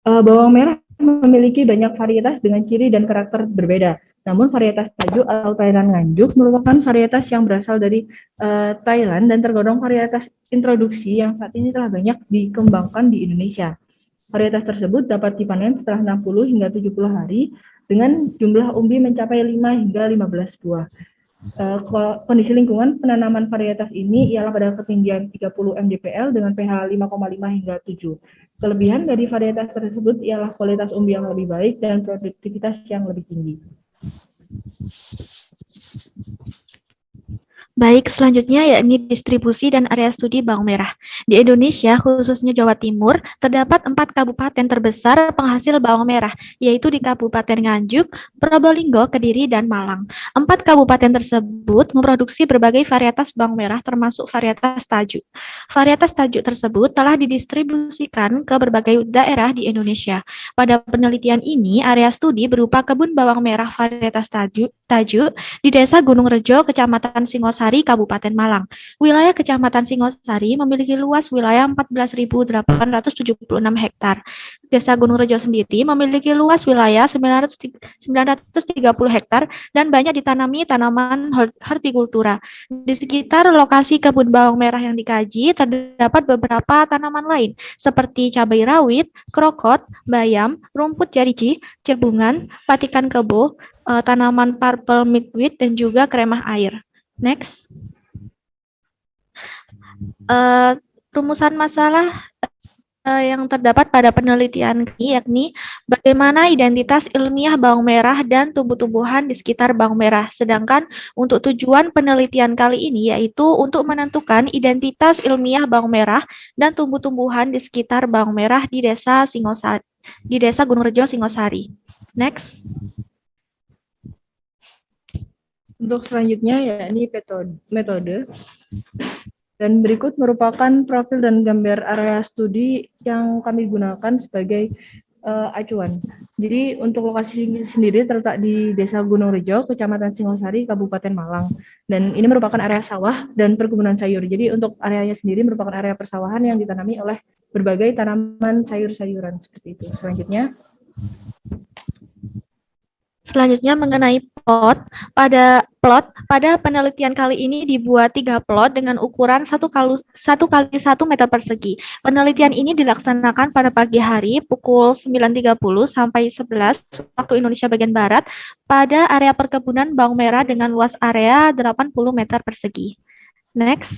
bawang merah memiliki banyak varietas dengan ciri dan karakter berbeda. Namun varietas Tajuk atau Thailand Nganjuk merupakan varietas yang berasal dari Thailand dan tergolong varietas introduksi yang saat ini telah banyak dikembangkan di Indonesia. Varietas tersebut dapat dipanen setelah 60 hingga 70 hari dengan jumlah umbi mencapai 5 hingga 15 buah. Kondisi lingkungan penanaman varietas ini ialah pada ketinggian 30 mdpl dengan pH 5,5 hingga 7. Kelebihan dari varietas tersebut ialah kualitas umbi yang lebih baik dan produktivitas yang lebih tinggi. Baik, selanjutnya yakni distribusi dan area studi bawang merah. Di Indonesia, khususnya Jawa Timur, terdapat 4 kabupaten terbesar penghasil bawang merah, yaitu di Kabupaten Nganjuk, Probolinggo, Kediri, dan Malang. 4 kabupaten tersebut memproduksi berbagai varietas bawang merah termasuk varietas Tajuk. Varietas Tajuk tersebut telah didistribusikan ke berbagai daerah di Indonesia. Pada penelitian ini, area studi berupa kebun bawang merah varietas Tajuk di Desa Gunung Rejo, Kecamatan Singosari, Singosari, Kabupaten Malang. Wilayah Kecamatan Singosari memiliki luas wilayah 14.876 hektar. Desa Gunung Rejo sendiri memiliki luas wilayah 930 hektar dan banyak ditanami tanaman hortikultura. Di sekitar lokasi kebun bawang merah yang dikaji, terdapat beberapa tanaman lain seperti cabai rawit, krokot, bayam, rumput jarici, cebungan, patikan kebo, tanaman purple milkweed, dan juga kremah air. Next. Rumusan masalah yang terdapat pada penelitian ini yakni bagaimana identitas ilmiah bawang merah dan tumbuh-tumbuhan di sekitar bawang merah. Sedangkan untuk tujuan penelitian kali ini yaitu untuk menentukan identitas ilmiah bawang merah dan tumbuh-tumbuhan di sekitar bawang merah di Desa Singosari, di Desa Gunung Rejo, Singosari. Next. Untuk selanjutnya yakni metode. Dan berikut merupakan profil dan gambar area studi yang kami gunakan sebagai acuan. Jadi untuk lokasi sendiri terletak di Desa Gunung Rejo, Kecamatan Singosari, Kabupaten Malang. Dan ini merupakan area sawah dan perkebunan sayur. Jadi untuk areanya sendiri merupakan area persawahan yang ditanami oleh berbagai tanaman sayur-sayuran seperti itu. Selanjutnya mengenai plot. Pada penelitian kali ini dibuat 3 plot dengan ukuran 1 kali 1 meter persegi. Penelitian ini dilaksanakan pada pagi hari pukul 9.30 sampai 11 waktu Indonesia bagian Barat pada area perkebunan bawang merah dengan luas area 80 meter persegi. Next.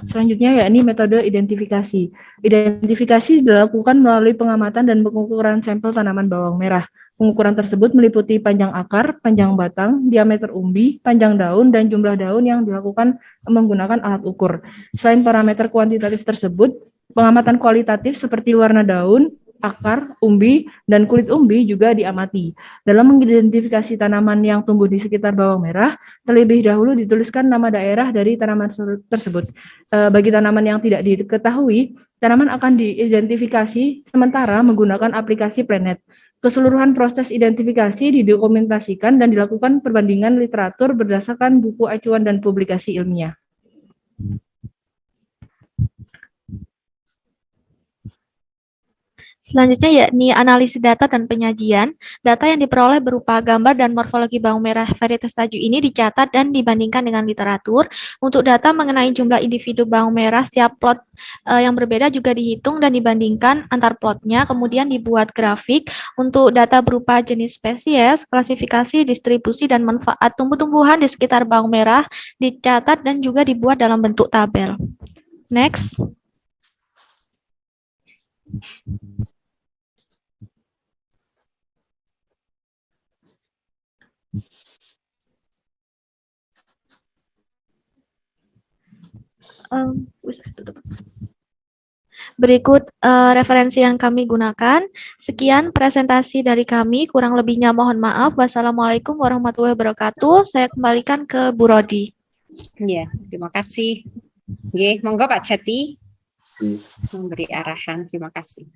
Selanjutnya yakni metode identifikasi. Identifikasi dilakukan melalui pengamatan dan pengukuran sampel tanaman bawang merah. Pengukuran tersebut meliputi panjang akar, panjang batang, diameter umbi, panjang daun, dan jumlah daun yang dilakukan menggunakan alat ukur. Selain parameter kuantitatif tersebut, pengamatan kualitatif seperti warna daun, akar, umbi, dan kulit umbi juga diamati. Dalam mengidentifikasi tanaman yang tumbuh di sekitar bawang merah, terlebih dahulu dituliskan nama daerah dari tanaman tersebut. Bagi tanaman yang tidak diketahui, tanaman akan diidentifikasi sementara menggunakan aplikasi Planet. Keseluruhan proses identifikasi didokumentasikan dan dilakukan perbandingan literatur berdasarkan buku acuan dan publikasi ilmiah. Selanjutnya yakni analisis data dan penyajian. Data yang diperoleh berupa gambar dan morfologi bawang merah varietas Taju ini dicatat dan dibandingkan dengan literatur. Untuk data mengenai jumlah individu bawang merah setiap plot yang berbeda juga dihitung dan dibandingkan antar plotnya. Kemudian dibuat grafik untuk data berupa jenis spesies, klasifikasi, distribusi, dan manfaat tumbuh-tumbuhan di sekitar bawang merah dicatat dan juga dibuat dalam bentuk tabel. Next. Berikut referensi yang kami gunakan. Sekian presentasi dari kami, kurang lebihnya mohon maaf. Wassalamualaikum warahmatullahi wabarakatuh. Saya kembalikan ke Bu Rodi. Ya, terima kasih. Nggih, monggo Pak Jati memberi arahan. Terima kasih.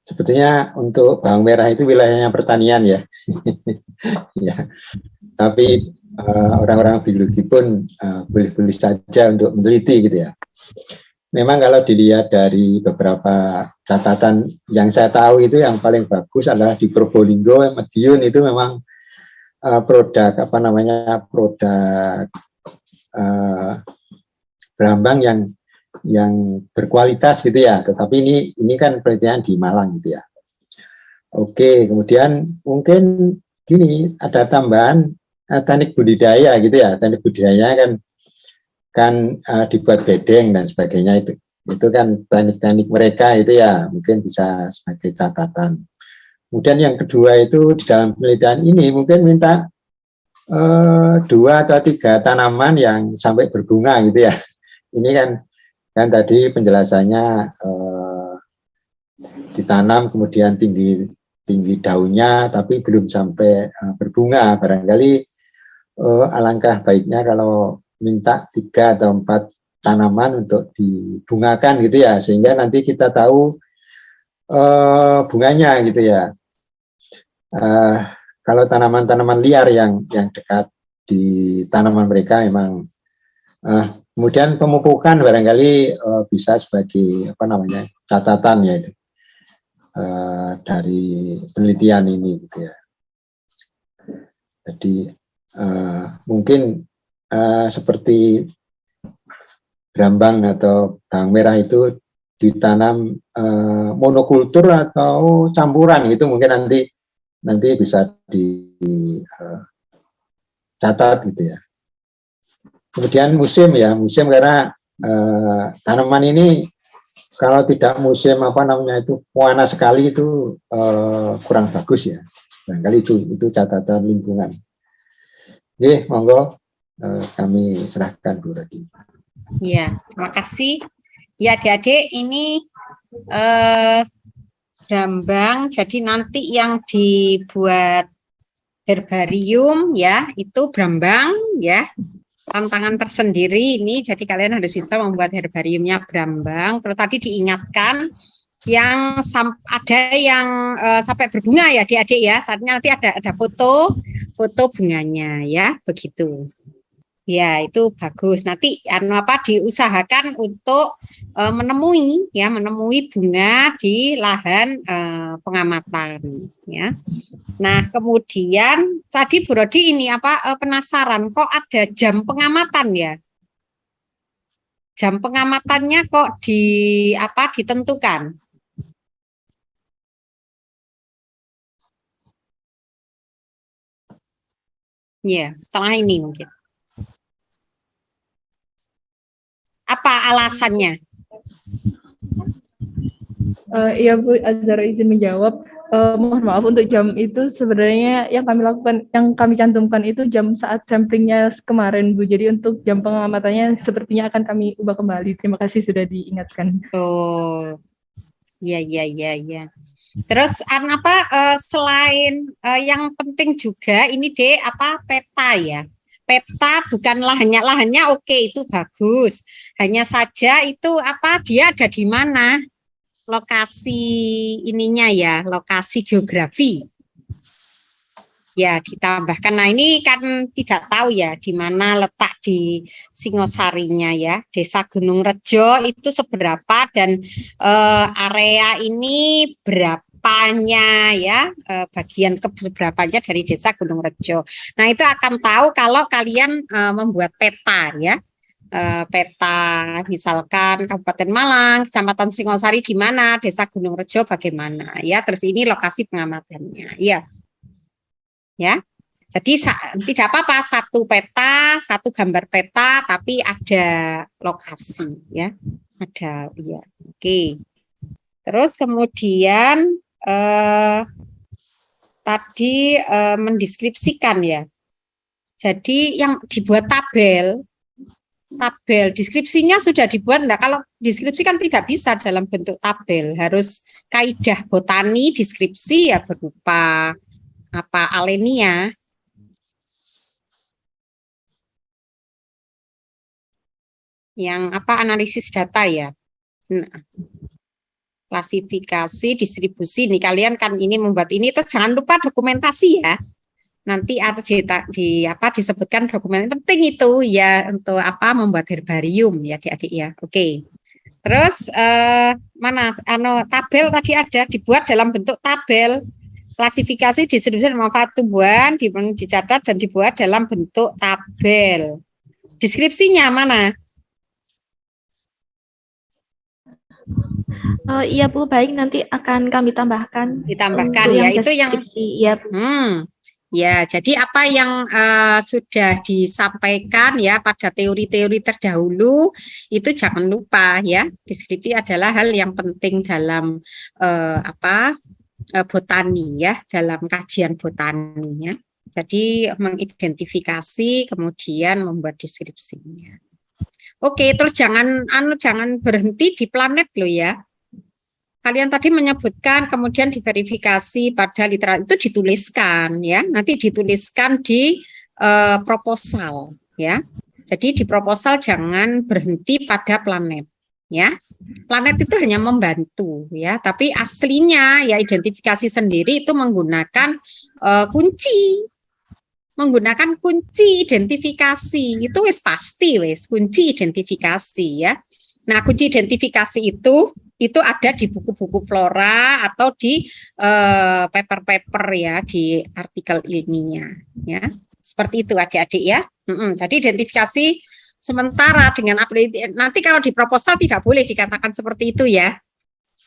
Sebetulnya untuk bawang merah itu wilayahnya pertanian ya. Ya. Tapi orang-orang biologi pun boleh-boleh saja untuk meneliti gitu ya. Memang kalau dilihat dari beberapa catatan yang saya tahu itu yang paling bagus adalah di Probolinggo, Madiun itu memang produk berambang yang berkualitas gitu ya. Tetapi ini kan penelitian di Malang gitu ya. Oke, kemudian mungkin gini ada tambahan teknik budidaya gitu ya. Teknik budidaya kan dibuat bedeng dan sebagainya itu kan teknik-teknik mereka itu ya mungkin bisa sebagai catatan. Kemudian yang kedua itu di dalam penelitian ini mungkin minta 2 atau 3 tanaman yang sampai berbunga gitu ya. Ini kan tadi penjelasannya ditanam kemudian tinggi daunnya tapi belum sampai berbunga. Barangkali alangkah baiknya kalau minta 3 atau 4 tanaman untuk dibungakan gitu ya, sehingga nanti kita tahu bunganya gitu ya. kalau tanaman-tanaman liar yang dekat di tanaman mereka memang kemudian pemupukan barangkali bisa sebagai catatan ya itu dari penelitian ini gitu ya. Jadi mungkin seperti brambang atau bawang merah itu ditanam monokultur atau campuran gitu, mungkin nanti bisa dicatat gitu ya. Kemudian musim karena tanaman ini kalau tidak musim panas sekali itu kurang bagus ya. Barangkali itu catatan lingkungan. Oke, monggo kami serahkan Bu tadi. Ya, terima kasih. Ya, adik-adik, ini brambang. Jadi nanti yang dibuat herbarium ya, itu brambang ya. Tantangan tersendiri ini, jadi kalian harus bisa membuat herbariumnya brambang. Terus tadi diingatkan yang ada yang sampai berbunga ya adik-adik ya. Saatnya nanti ada foto bunganya ya, begitu. Ya, itu bagus. Nanti diusahakan untuk menemui bunga di lahan pengamatan ya. Nah, kemudian tadi Bu Rodi ini penasaran kok ada jam pengamatan ya? Jam pengamatannya kok ditentukan? Ya, setelah ini mungkin. Apa alasannya? Iya Bu, Azhar izin menjawab. Mohon maaf, untuk jam itu sebenarnya yang kami lakukan, yang kami cantumkan itu jam saat samplingnya kemarin Bu. Jadi untuk jam pengamatannya sepertinya akan kami ubah kembali. Terima kasih sudah diingatkan. Oh, iya. Terus selain yang penting juga ini peta ya. Peta bukan lahannya oke, itu bagus. Hanya saja itu dia ada di mana? Lokasi ininya ya, lokasi geografi. Ya, ditambahkan. Nah, ini kan tidak tahu ya di mana letak di Singosarinya ya. Desa Gunung Rejo itu seberapa dan area ini berapanya ya, bagian seberapanya dari Desa Gunung Rejo. Nah, itu akan tahu kalau kalian membuat peta ya. Peta misalkan Kabupaten Malang, Kecamatan Singosari di mana, Desa Gunung Rejo bagaimana ya, terus ini lokasi pengamatannya ya. Ya. Jadi tidak apa-apa satu peta, satu gambar peta tapi ada lokasi ya. Ada ya. Oke. Terus kemudian tadi mendeskripsikan ya. Jadi yang dibuat tabel deskripsinya sudah dibuat enggak? Kalau deskripsi kan tidak bisa dalam bentuk tabel, harus kaidah botani deskripsi ya berupa alenia. Yang analisis data ya. Nah, klasifikasi, distribusi nih kalian kan ini membuat ini, terus jangan lupa dokumentasi ya. Nanti disebutkan dokumen penting itu ya untuk membuat herbarium ya adik-adik ya. Oke. Terus tabel tadi ada dibuat dalam bentuk tabel klasifikasi distribusi dan manfaat tumbuhan dicatat dan dibuat dalam bentuk tabel. Deskripsinya mana? Iya Bu, baik, nanti akan kami tambahkan. Ditambahkan ya, itu yang iya Bu. Ya, jadi apa yang sudah disampaikan ya pada teori-teori terdahulu itu jangan lupa ya. Deskripsi adalah hal yang penting dalam botani ya, dalam kajian botani ya. Jadi mengidentifikasi kemudian membuat deskripsinya. Oke, terus jangan berhenti di planet loh ya. Kalian tadi menyebutkan kemudian diverifikasi pada literatur itu dituliskan ya, nanti dituliskan di proposal ya. Jadi di proposal jangan berhenti pada planet ya. Planet itu hanya membantu ya, tapi aslinya ya identifikasi sendiri itu menggunakan kunci, menggunakan kunci identifikasi. Itu wis pasti wis kunci identifikasi ya. Nah, kunci identifikasi itu ada di buku-buku flora atau di paper-paper ya, di artikel ilmiah ya. Seperti itu adik-adik ya. Jadi identifikasi sementara dengan nanti kalau di proposal tidak boleh dikatakan seperti itu ya.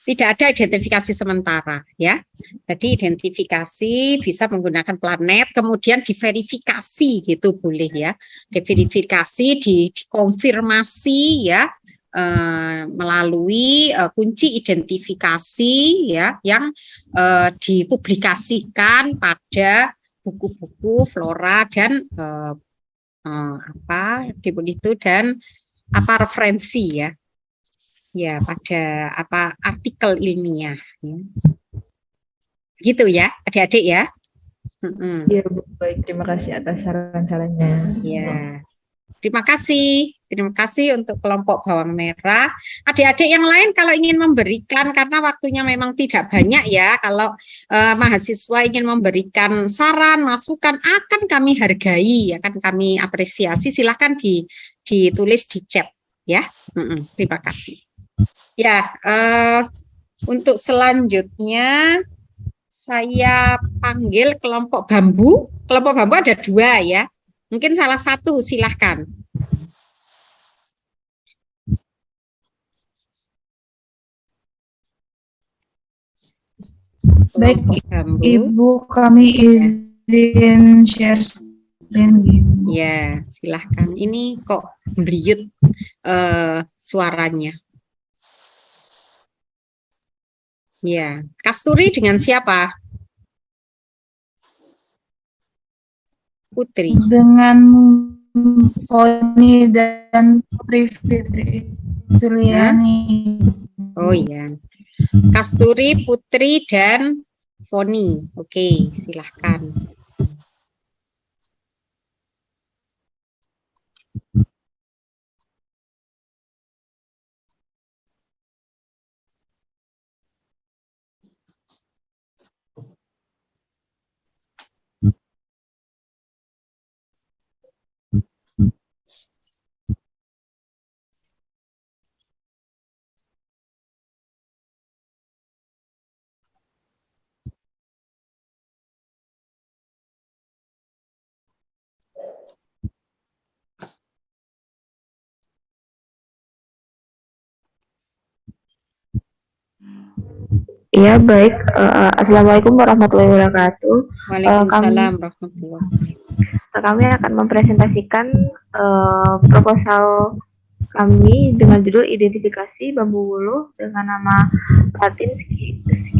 Tidak ada identifikasi sementara ya. Jadi identifikasi bisa menggunakan planet, kemudian diverifikasi gitu boleh ya. Diverifikasi, dikonfirmasi ya melalui kunci identifikasi ya yang dipublikasikan pada buku-buku flora dan dan referensi ya. Ya, pada artikel ilmiah. Ya. Begitu ya, adik-adik ya. Iya, Bu. Baik, terima kasih atas saran-sarannya. Ya. Terima kasih untuk kelompok bawang merah. Adik-adik yang lain kalau ingin memberikan, karena waktunya memang tidak banyak ya, kalau mahasiswa ingin memberikan saran, masukan, akan kami hargai, akan kami apresiasi, silakan ditulis di chat ya. Terima kasih. Ya, untuk selanjutnya saya panggil kelompok bambu. Kelompok bambu ada 2 ya. Mungkin salah satu silahkan. Baik, Ibu, kami izin share screen. Ya, silahkan. Ini kok beliut suaranya. Ya, Kasturi dengan siapa? Putri. Dengan Foni dan Fitri Juliani. Oh iya. Kasturi, Putri, dan Foni. Oke, silahkan. Iya, baik. Assalamualaikum warahmatullahi wabarakatuh. Waalaikumsalam warahmatullahi wabarakatuh. Kami akan mempresentasikan proposal kami dengan judul identifikasi bambu wuluh dengan nama Latin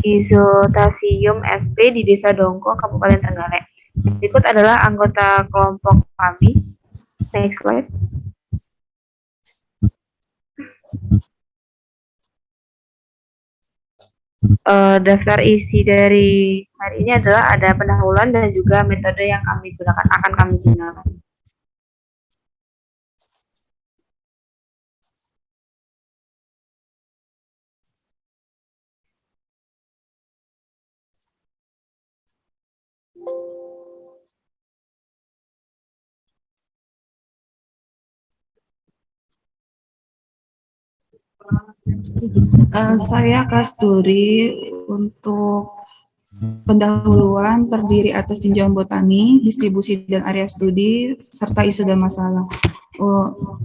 Schizotasium sp di Desa Dongko, Kabupaten Trenggalek. Berikut adalah anggota kelompok kami. Next slide. Daftar isi dari hari ini adalah ada pendahuluan dan juga metode yang kami gunakan, akan kami gunakan. Saya Kasturi. Untuk pendahuluan terdiri atas tinjauan botani, distribusi dan area studi, serta isu dan masalah.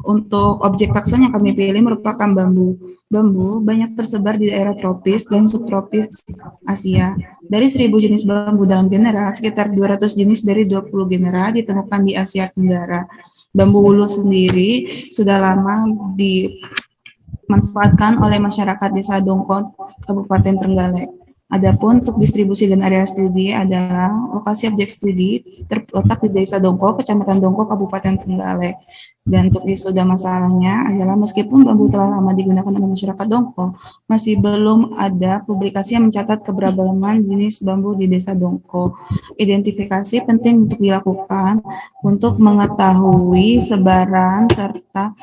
Untuk objek takson yang kami pilih merupakan bambu. Bambu banyak tersebar di daerah tropis dan subtropis Asia. Dari 1.000 jenis bambu dalam genera, sekitar 200 jenis dari 20 genera ditemukan di Asia Tenggara. Bambu wuluh sendiri sudah lama dimanfaatkan oleh masyarakat Desa Dongko, Kabupaten Trenggalek. Adapun untuk distribusi dan area studi adalah lokasi objek studi terletak di Desa Dongko, Kecamatan Dongko, Kabupaten Trenggalek. Dan untuk isu dan masalahnya adalah meskipun bambu telah lama digunakan oleh masyarakat Dongko, masih belum ada publikasi yang mencatat keberagaman jenis bambu di Desa Dongko. Identifikasi penting untuk dilakukan untuk mengetahui sebaran serta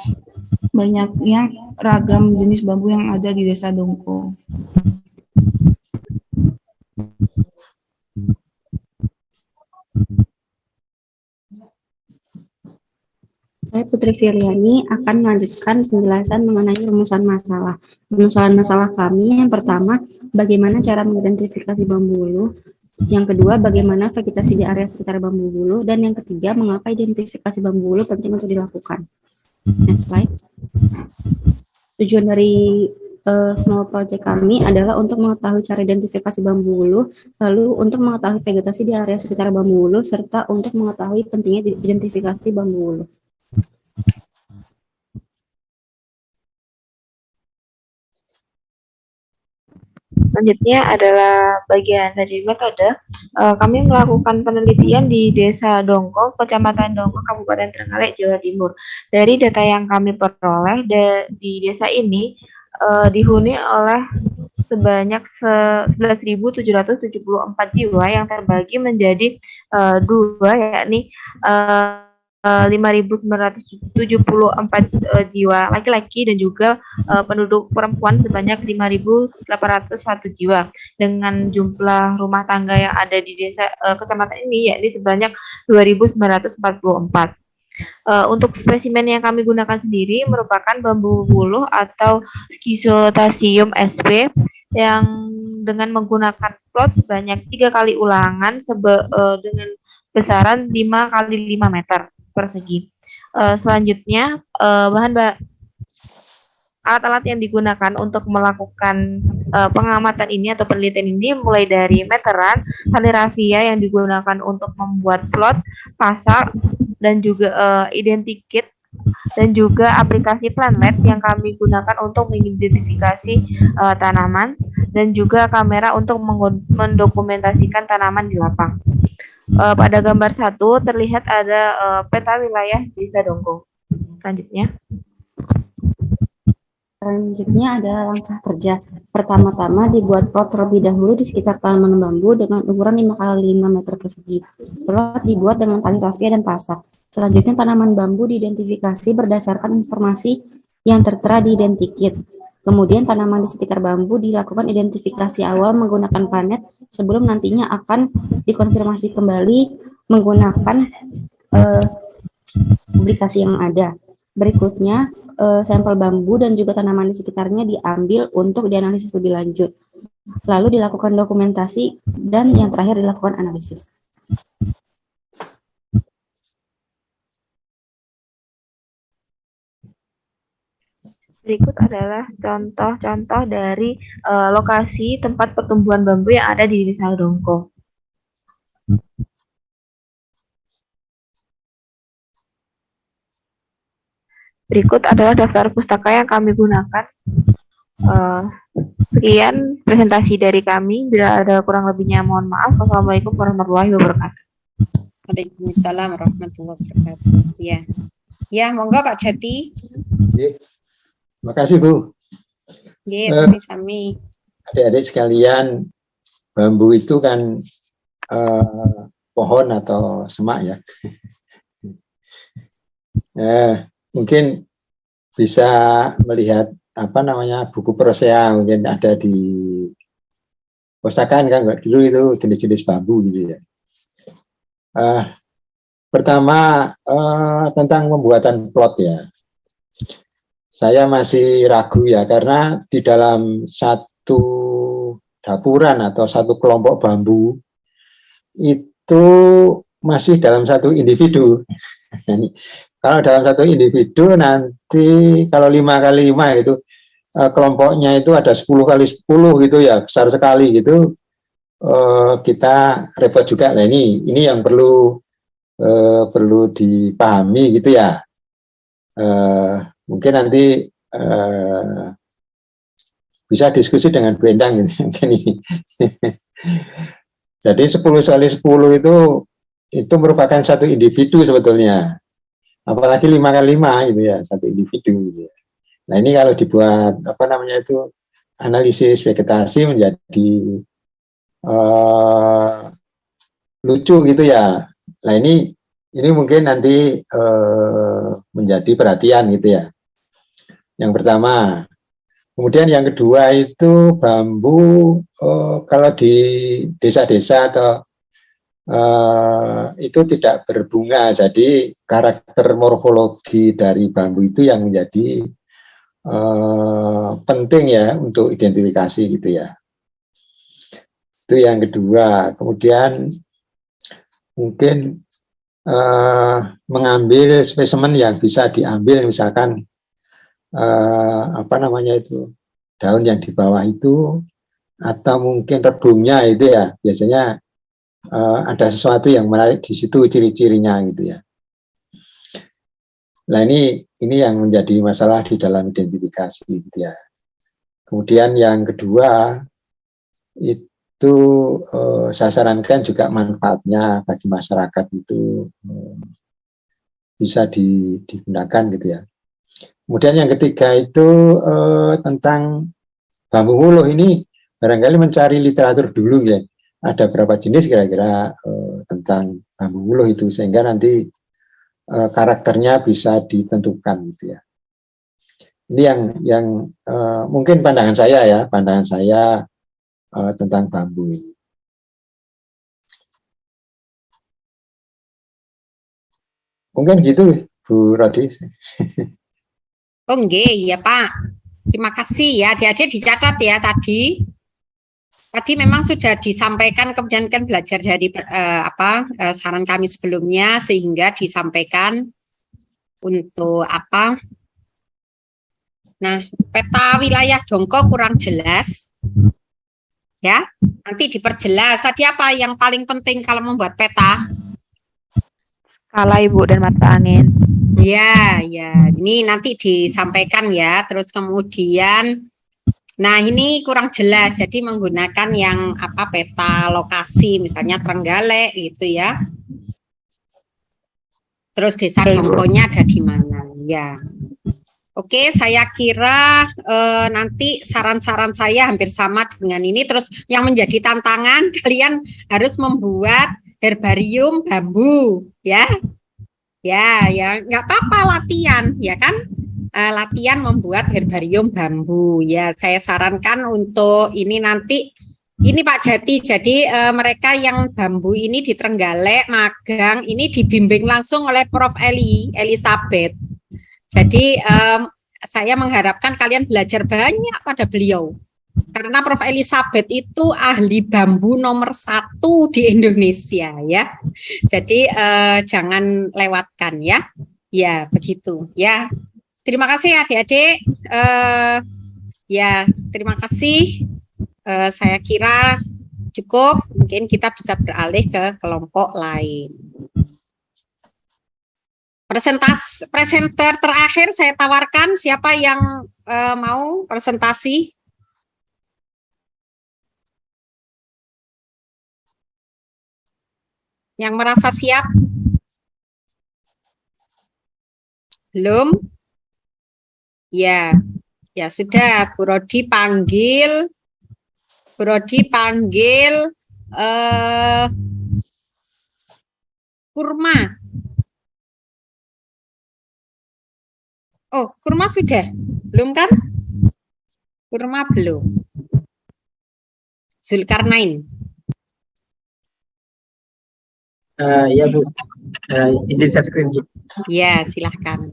banyaknya ragam jenis bambu yang ada di Desa Dongko. Saya Putri Firyani akan melanjutkan penjelasan mengenai rumusan masalah. Rumusan masalah kami yang pertama, bagaimana cara mengidentifikasi bambu wuluh. Yang kedua, bagaimana vegetasi di area sekitar bambu wuluh. Dan yang ketiga, mengapa identifikasi bambu wuluh penting untuk dilakukan. Next slide. Tujuan dari small project kami adalah untuk mengetahui cara identifikasi bambu wuluh, lalu untuk mengetahui vegetasi di area sekitar bambu wuluh, serta untuk mengetahui pentingnya identifikasi bambu wuluh. Selanjutnya adalah bagian dari metode. Kami melakukan penelitian di Desa Dongko, Kecamatan Dongko, Kabupaten Trenggalek, Jawa Timur. Dari data yang kami peroleh di desa ini dihuni oleh sebanyak 11.774 jiwa yang terbagi menjadi dua, yakni 5.974 jiwa laki-laki dan juga penduduk perempuan sebanyak 5.801 jiwa, dengan jumlah rumah tangga yang ada di desa kecamatan ini yakni sebanyak 2.944. Untuk spesimen yang kami gunakan sendiri merupakan bambu wuluh atau Schistoscium sp yang dengan menggunakan plot sebanyak 3 kali ulangan dengan besaran 5 kali 5 meter persegi. Selanjutnya alat-alat yang digunakan untuk melakukan pengamatan ini atau penelitian ini mulai dari meteran, tali rafia yang digunakan untuk membuat plot, pasak, dan juga identikit, dan juga aplikasi Planlet yang kami gunakan untuk mengidentifikasi tanaman, dan juga kamera untuk mendokumentasikan tanaman di lapang. Pada gambar 1 terlihat ada peta wilayah Desa Dongko. Selanjutnya adalah langkah kerja. Pertama-tama dibuat plot terlebih dahulu di sekitar tanaman bambu dengan ukuran 5 kali 5 meter persegi. Plot dibuat dengan tali rafia dan pasak. Selanjutnya tanaman bambu diidentifikasi berdasarkan informasi yang tertera di identikit. Kemudian tanaman di sekitar bambu dilakukan identifikasi awal menggunakan planet sebelum nantinya akan dikonfirmasi kembali menggunakan publikasi yang ada. Berikutnya, sampel bambu dan juga tanaman di sekitarnya diambil untuk dianalisis lebih lanjut. Lalu dilakukan dokumentasi dan yang terakhir dilakukan analisis. Berikut adalah contoh-contoh dari lokasi tempat pertumbuhan bambu yang ada di Desa Dongko. Berikut adalah daftar pustaka yang kami gunakan. Sekian presentasi dari kami. Bila ada kurang lebihnya mohon maaf. Wassalamualaikum warahmatullahi wabarakatuh. Waalaikumsalam warahmatullahi wabarakatuh. Ya, monggo Pak Jati. Terima kasih Bu. Sami-sami. Adik-adik sekalian, bambu itu kan pohon atau semak ya. Mungkin bisa melihat buku Prosea, mungkin ada di pustakaan kan dulu itu jenis-jenis bambu gitu ya. Pertama tentang pembuatan plot ya. Saya masih ragu ya, karena di dalam satu dapuran atau satu kelompok bambu itu masih dalam satu individu. Kalau dalam satu individu nanti kalau 5 kali 5 itu kelompoknya itu ada 10 kali 10 gitu ya, besar sekali gitu. Kita repot juga. Nah ini yang perlu dipahami gitu ya. Mungkin nanti bisa diskusi dengan Bu Endang gitu. Jadi 10 kali 10 itu merupakan satu individu sebetulnya. Apalagi 5 kali 5 gitu ya, satu individu gitu ya. Nah ini kalau dibuat analisis vegetasi menjadi lucu gitu ya. Nah ini mungkin nanti menjadi perhatian gitu ya. Yang pertama. Kemudian yang kedua itu bambu kalau di desa-desa atau itu tidak berbunga. Jadi karakter morfologi dari bambu itu yang menjadi penting ya untuk identifikasi gitu ya. Itu yang kedua. Kemudian mungkin mengambil spesimen yang bisa diambil, misalkan apa namanya itu, daun yang di bawah itu, atau mungkin rebungnya itu ya, biasanya ada sesuatu yang menarik di situ, ciri-cirinya gitu ya. Nah ini yang menjadi masalah di dalam identifikasi gitu ya. Kemudian yang kedua itu saya sarankan juga manfaatnya bagi masyarakat itu bisa digunakan gitu ya. Kemudian yang ketiga itu tentang bambu muluh ini barangkali mencari literatur dulu ya. Ada berapa jenis kira-kira tentang bambu muluh itu sehingga nanti karakternya bisa ditentukan gitu ya. Ini yang mungkin pandangan saya ya, tentang bambu ini. Mungkin gitu Bu Rodi. Oh nggih, ya Pak. Terima kasih ya, adik-adik dicatat ya tadi. Tadi memang sudah disampaikan, kemudian kan belajar dari saran kami sebelumnya sehingga disampaikan untuk apa? Nah, peta wilayah Dongko kurang jelas. Ya, nanti diperjelas. Tadi apa yang paling penting kalau membuat peta? Skala Ibu dan mata angin. Ya, ini nanti disampaikan ya. Terus kemudian, nah ini kurang jelas. Jadi menggunakan yang peta lokasi, misalnya Trenggalek gitu ya. Terus desa Dongkonya ada di mana? Ya. Oke, saya kira nanti saran-saran saya hampir sama dengan ini. Terus yang menjadi tantangan kalian harus membuat herbarium bambu, ya. Ya, nggak apa-apa latihan, ya kan? Latihan membuat herbarium bambu. Ya, saya sarankan untuk ini nanti. Ini Pak Jati, jadi mereka yang bambu ini di Trenggalek, magang, ini dibimbing langsung oleh Prof. Elizabeth. Jadi saya mengharapkan kalian belajar banyak pada beliau. Karena Prof. Elizabeth itu ahli bambu nomor 1 di Indonesia ya. Jadi jangan lewatkan ya. Ya begitu ya. Terima kasih adik-adik. Ya terima kasih. Saya kira cukup. Mungkin kita bisa beralih ke kelompok lain. Presenter terakhir saya tawarkan, siapa yang mau presentasi? Yang merasa siap? Belum? Ya sudah, Bu Rodi panggil. Kurma. Oh, kurma sudah? Belum kan? Kurma belum. Zulkarnain. Ya Bu, izin share screen. Ya, silahkan.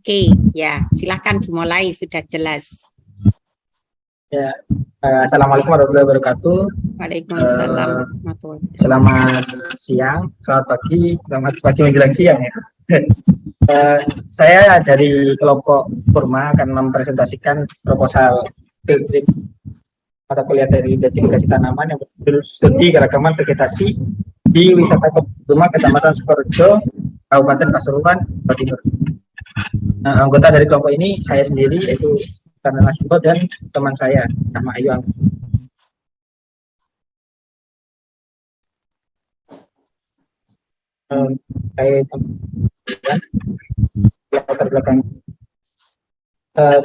Oke, ya silahkan dimulai, sudah jelas. Ya, Assalamualaikum warahmatullahi wabarakatuh. Waalaikumsalam. Selamat siang, selamat pagi, selamat pagi menjelang siang ya. Saya dari kelompok Kurma akan mempresentasikan proposal field trip mata kuliah dari identifikasi tanaman yang berjudul studi keragaman vegetasi di wisata Kurma Kecamatan Sukorejo, Kabupaten Pasuruan, Jawa Timur. Nah, anggota dari kelompok ini saya sendiri yaitu Karena Nasbo dan teman saya nama Ayu Angga. terkait latar belakang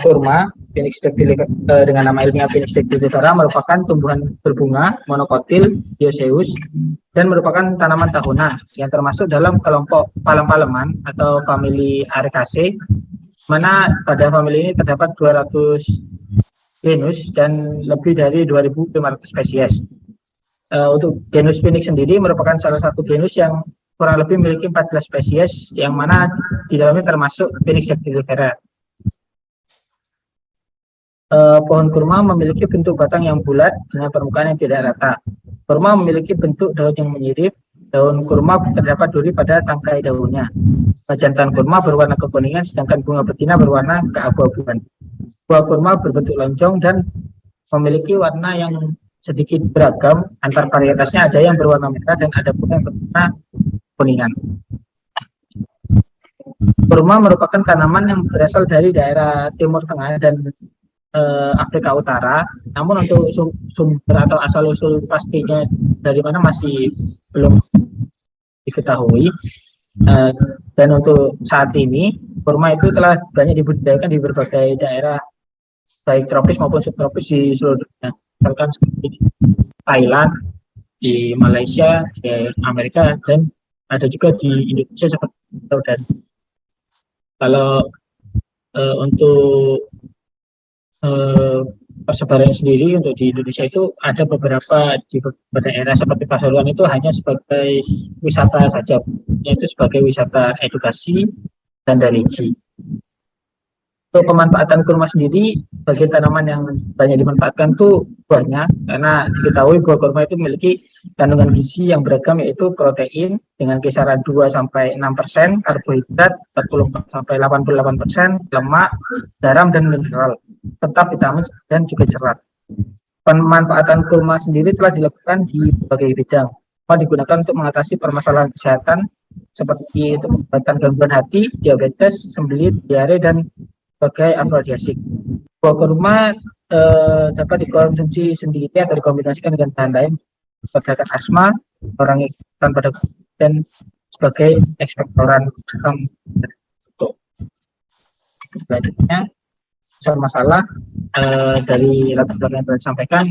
kurma Phoenix dactylifera dengan nama ilmiah Phoenix dactylifera merupakan tumbuhan berbunga monokotil dioecious dan merupakan tanaman tahunan yang termasuk dalam kelompok palem-paleman atau famili Arecaceae, mana pada famili ini terdapat 200 genus dan lebih dari 2.500 spesies. Untuk genus Phoenix sendiri merupakan salah satu genus yang kurang lebih memiliki 14 spesies, yang mana di dalamnya termasuk Phoenix dactylifera. Pohon kurma memiliki bentuk batang yang bulat dengan permukaan yang tidak rata. Kurma memiliki bentuk daun yang menyirip. Daun kurma terdapat duri pada tangkai daunnya. Jantan kurma berwarna kekuningan, sedangkan bunga betina berwarna keabu-abuan. Buah kurma berbentuk lonjong dan memiliki warna yang sedikit beragam. Antar varietasnya ada yang berwarna merah dan ada pula yang berwarna kuningan. Kurma merupakan tanaman yang berasal dari daerah Timur Tengah dan Afrika Utara, namun untuk sumber atau asal-usul pastinya dari mana masih belum diketahui. Dan untuk saat ini, kurma itu telah banyak dibudidayakan di berbagai daerah, baik tropis maupun subtropis di seluruh dunia. Misalkan seperti di Thailand, di Malaysia, di Amerika, dan ada juga di Indonesia seperti itu. Dan kalau untuk persebaran sendiri untuk di Indonesia itu ada beberapa di beberapa daerah seperti Pasuruan itu hanya sebagai wisata saja, yaitu sebagai wisata edukasi dan religi. Untuk pemanfaatan kurma sendiri, bagi tanaman yang banyak dimanfaatkan itu buahnya, karena diketahui buah kurma itu memiliki kandungan gizi yang beragam, yaitu protein dengan kisaran 2-6%, karbohidrat 40-88%, lemak, garam, dan mineral, serta vitamin dan juga serat. Pemanfaatan kurma sendiri telah dilakukan di berbagai bidang. Digunakan untuk mengatasi permasalahan kesehatan seperti pengobatan gangguan hati, diabetes, sembelit, diare, dan sebagai afrodisiak. Buah kurma dapat dikonsumsi sendiri atau dikombinasikan dengan bahan lain seperti asma, orang tanpa dan sebagai ekspektoran. Selanjutnya, masalah dari latar belakang yang telah disampaikan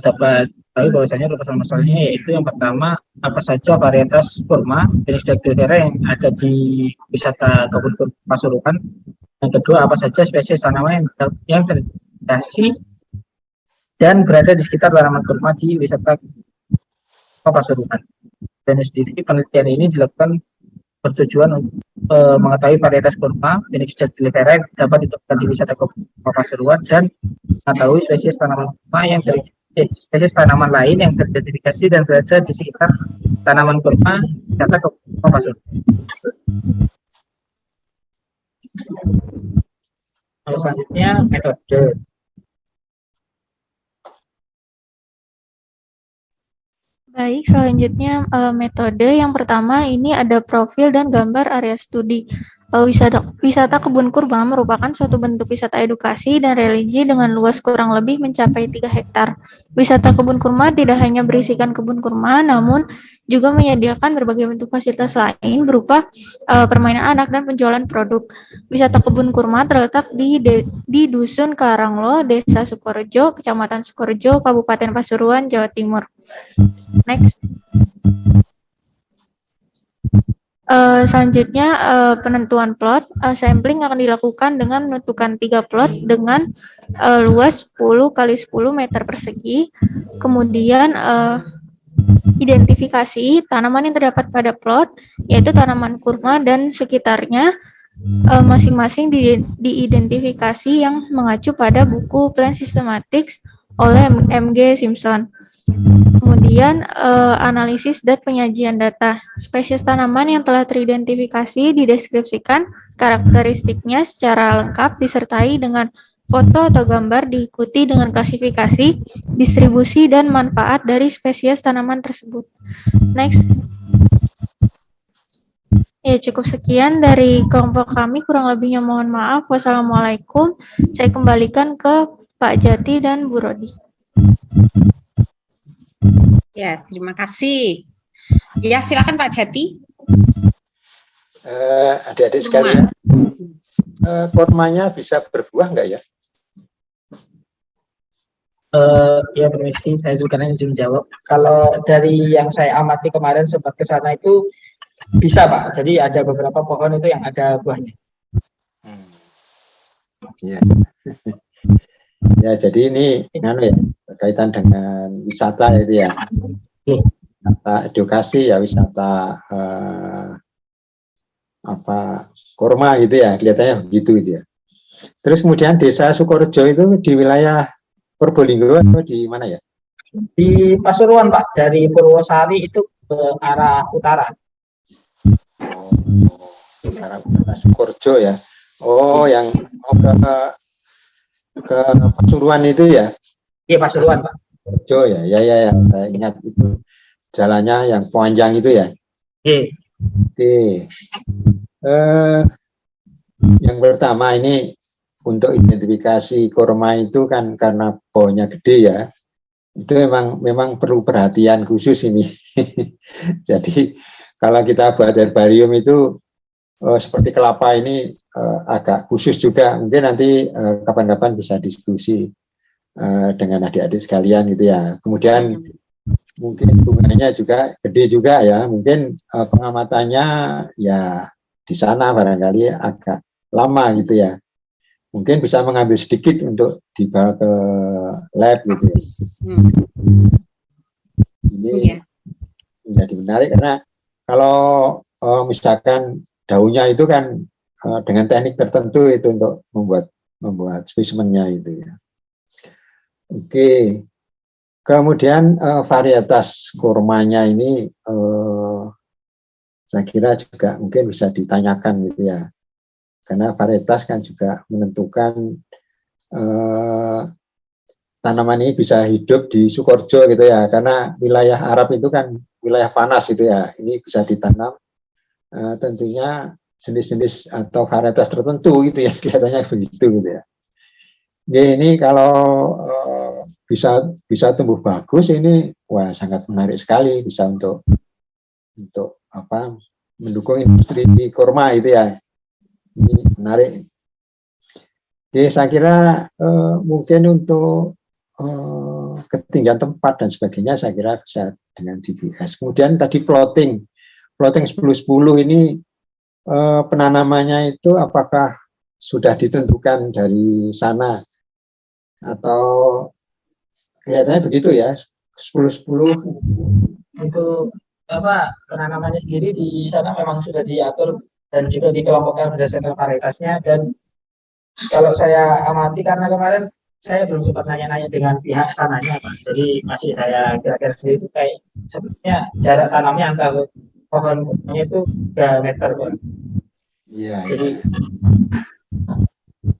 dapat tahu bahwasanya masalahnya yaitu yang pertama, apa saja varietas kurma Phoenix dactylifera yang ada di wisata kebun kurma Pasuruan. Yang kedua, apa saja spesies tanaman yang terintegrasi dan berada di sekitar tanaman kurma di wisata Pasuruan. Dan sendiri penelitian ini dilakukan bertujuan untuk mengetahui varietas kurma Phoenix dactylifera yang dapat ditemukan di wisata kurma Pasuruan dan mengetahui spesies tanaman kurma yang spesies tanaman lain yang teridentifikasi dan berada di sekitar tanaman kurma wisata kurma Pasuruan. Selanjutnya, metode. Baik, selanjutnya metode yang pertama ini ada profil dan gambar area studi. Wisata kebun kurma merupakan suatu bentuk wisata edukasi dan religi dengan luas kurang lebih mencapai 3 hektar. Wisata kebun kurma tidak hanya berisikan kebun kurma, namun juga menyediakan berbagai bentuk fasilitas lain berupa permainan anak dan penjualan produk. Wisata kebun kurma terletak di Dusun Karanglo, Desa Sukorejo, Kecamatan Sukorejo, Kabupaten Pasuruan, Jawa Timur. Next. Selanjutnya penentuan plot. Sampling akan dilakukan dengan menentukan 3 plot dengan luas 10 x 10 meter persegi. Kemudian identifikasi tanaman yang terdapat pada plot, yaitu tanaman kurma dan sekitarnya, masing-masing diidentifikasi yang mengacu pada buku Plant Systematics oleh M.G. Simpson. Kemudian analisis dan penyajian data. Spesies tanaman yang telah teridentifikasi dideskripsikan karakteristiknya secara lengkap disertai dengan foto atau gambar, diikuti dengan klasifikasi, distribusi, dan manfaat dari spesies tanaman tersebut. Next. Ya, cukup sekian dari kelompok kami, kurang lebihnya mohon maaf. Wassalamualaikum. Saya kembalikan ke Pak Jati dan Bu Rodi. Ya, terima kasih. Ya, silakan Pak Jati. Adik-adik sekalian, kurmanya bisa berbuah nggak ya? Ya permisi, saya juga izin jawab. Kalau dari yang saya amati kemarin sempat ke sana itu bisa Pak. Jadi ada beberapa pohon itu yang ada buahnya. Ya. Ya, jadi ini ya, berkaitan dengan wisata itu ya. Wisata edukasi ya, wisata kurma gitu ya, kelihatannya begitu gitu ya. Terus kemudian desa Sukorejo itu di wilayah Probolinggo atau di mana ya? Di Pasuruan Pak, dari Purwosari itu ke arah utara. Arah utara Sukorejo ya. Oh, yang ke Pasuruan itu ya? Iya, Pasuruan Pak. Sukorejo ya, ya, saya ingat itu jalannya yang panjang itu ya. Oke. Yang pertama ini untuk identifikasi kurma itu kan karena pohonnya gede ya, itu memang perlu perhatian khusus ini. Jadi kalau kita buat herbarium itu seperti kelapa ini agak khusus juga. Mungkin nanti kapan-kapan bisa diskusi dengan adik-adik sekalian gitu ya. Kemudian mungkin bunganya juga gede juga ya. Mungkin pengamatannya ya di sana barangkali agak lama gitu ya. Mungkin bisa mengambil sedikit untuk dibawa ke lab gitu ya. Ini menjadi menarik karena kalau misalkan daunnya itu kan dengan teknik tertentu itu untuk membuat spesimennya itu ya. Oke. Kemudian varietas kurmanya ini saya kira juga mungkin bisa ditanyakan gitu ya. Karena varietas kan juga menentukan tanaman ini bisa hidup di Sukorejo gitu ya. Karena wilayah Arab itu kan wilayah panas gitu ya. Ini bisa ditanam tentunya jenis-jenis atau varietas tertentu gitu ya. Kelihatannya begitu gitu ya. Ini kalau bisa tumbuh bagus ini wah sangat menarik sekali, bisa untuk mendukung industri kurma itu ya. Ini menarik. Oke, saya kira mungkin untuk ketinggian tempat dan sebagainya saya kira bisa dengan GPS. Kemudian tadi plotting 10-10 ini penanamannya itu apakah sudah ditentukan dari sana atau kelihatannya begitu ya, 10-10 itu penanamannya sendiri di sana memang sudah diatur dan juga dikelompokkan berdasarkan varietasnya. Dan kalau saya amati karena kemarin saya belum sempat nanya-nanya dengan pihak sananya Pak, jadi masih saya kira-kira sendiri itu kayak sebenarnya jarak tanamnya antar pohon-pohonnya itu 3 meter Pak. Iya. Jadi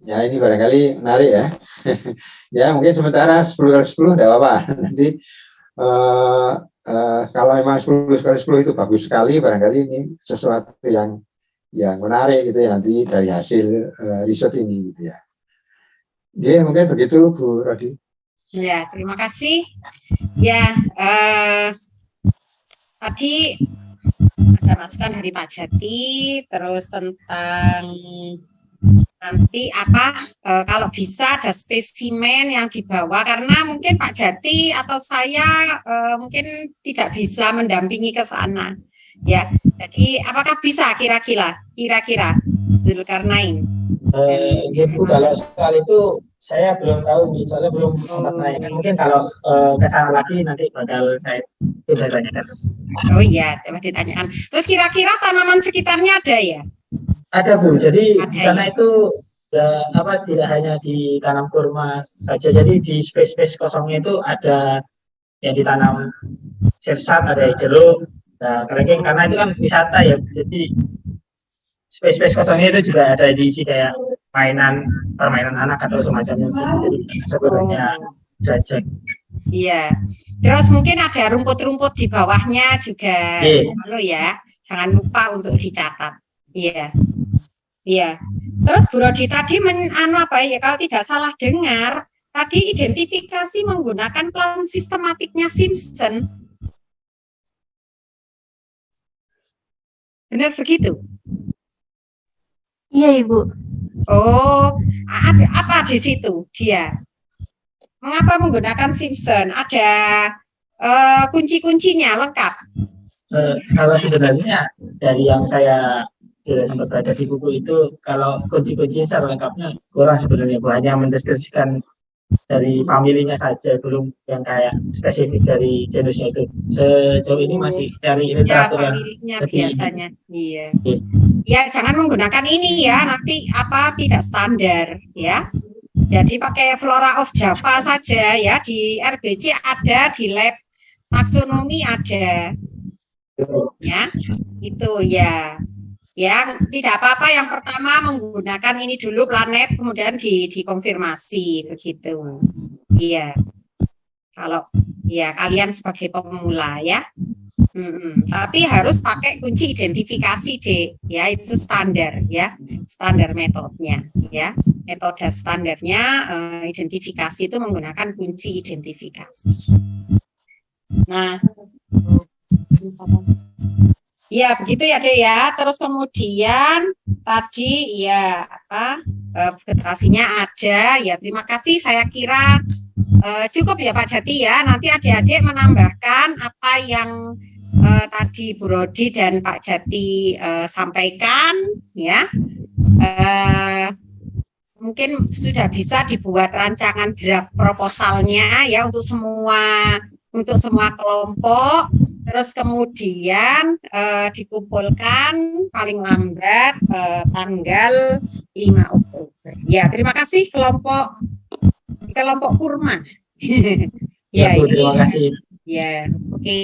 ya ini barangkali menarik ya. Ya mungkin sementara 10x10 tidak apa-apa. Nanti kalau memang 10x10 itu bagus sekali, barangkali ini sesuatu yang menarik gitu ya nanti dari hasil riset ini gitu ya. Ya mungkin begitu Bu Rodi. Ya, terima kasih. Ya, tadi ada masukan dari Pak Jati, terus tentang nanti kalau bisa ada spesimen yang dibawa, karena mungkin Pak Jati atau saya mungkin tidak bisa mendampingi ke sana. Ya, jadi apakah bisa kira-kira Zulkarnain? Bu, kalau soal itu saya belum tahu nih, soalnya belum sempat nanyakan. Mungkin kalau ke sana lagi nanti bakal saya tanyakan. Oh iya, coba ditanyakan. Terus kira-kira tanaman sekitarnya ada ya? Ada Bu, jadi di sana itu ya, tidak hanya ditanam kurma saja, jadi di space kosongnya itu ada yang ditanam sirsat, ada jeruk. Nah, karena itu kan wisata ya, jadi space kosongnya itu juga ada diisi kayak permainan anak atau semacamnya. Jadi sebenarnya saja. Iya. Terus mungkin ada rumput-rumput di bawahnya juga. Lalu ya, jangan lupa untuk dicatat. Iya. Iya. Terus Bu Rodi tadi kalau tidak salah dengar, tadi identifikasi menggunakan plan sistematiknya Simpson. Benar begitu? Iya, Ibu. Oh, ada apa di situ dia? Mengapa menggunakan Simpson? Ada kunci-kuncinya lengkap. Kalau sebenarnya dari yang saya sudah sempat baca di buku itu, kalau kunci-kunci secara lengkapnya kurang sebenarnya, hanya mendeskripsikan dari familinya saja, belum yang kayak spesifik dari jenisnya itu. Sejauh ini masih cari Ya, literatur yang familinya lebih biasanya. Iya. Ya, jangan menggunakan ini ya, nanti apa tidak standar ya. Jadi pakai Flora of Java saja ya, di RBC ada, di lab taksonomi ada. Ya, itu ya. Ya, tidak apa-apa, yang pertama menggunakan ini dulu planet, kemudian dikonfirmasi begitu. Iya. Kalau ya kalian sebagai pemula ya. Tapi harus pakai kunci identifikasi deh, ya itu standar ya, standar metodenya ya, metode standarnya identifikasi itu menggunakan kunci identifikasi. Nah, ya begitu ya deh ya. Terus kemudian tadi ya apa vegetasinya ada ya. Terima kasih, saya kira cukup ya Pak Jati ya. Nanti adik-adik menambahkan apa yang tadi Bu Rodi dan Pak Jati sampaikan ya. Mungkin sudah bisa dibuat rancangan draft proposalnya ya untuk semua kelompok. Terus kemudian dikumpulkan paling lambat tanggal 5 Oktober. Ya, terima kasih kelompok kurma. Ya, ini. Terima kasih. Ya, oke.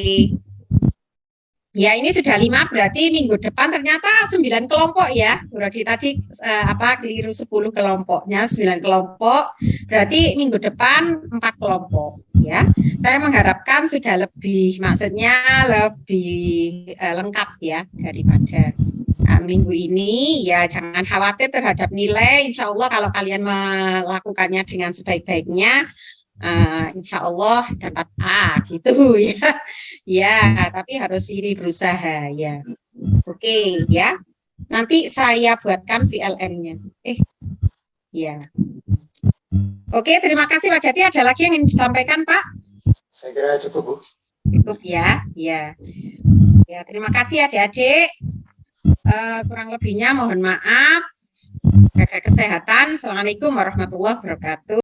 Ya, ini sudah 5, berarti minggu depan ternyata 9 kelompok ya. Berarti tadi keliru 10 kelompoknya, 9 kelompok. Berarti minggu depan 4 kelompok ya. Saya mengharapkan sudah lebih, maksudnya lebih lengkap ya daripada minggu ini. Ya, jangan khawatir terhadap nilai. Insya Allah kalau kalian melakukannya dengan sebaik-baiknya, insya Allah dapat A gitu ya. Ya, tapi harus iri berusaha ya. Oke ya. Nanti saya buatkan VLM-nya. Ya. Oke, terima kasih Pak Jati. Ada lagi yang ingin disampaikan Pak? Saya kira cukup Bu. Cukup ya. Ya. Ya, terima kasih adik-adik. Kurang lebihnya mohon maaf. Jaga kesehatan. Assalamualaikum warahmatullahi wabarakatuh.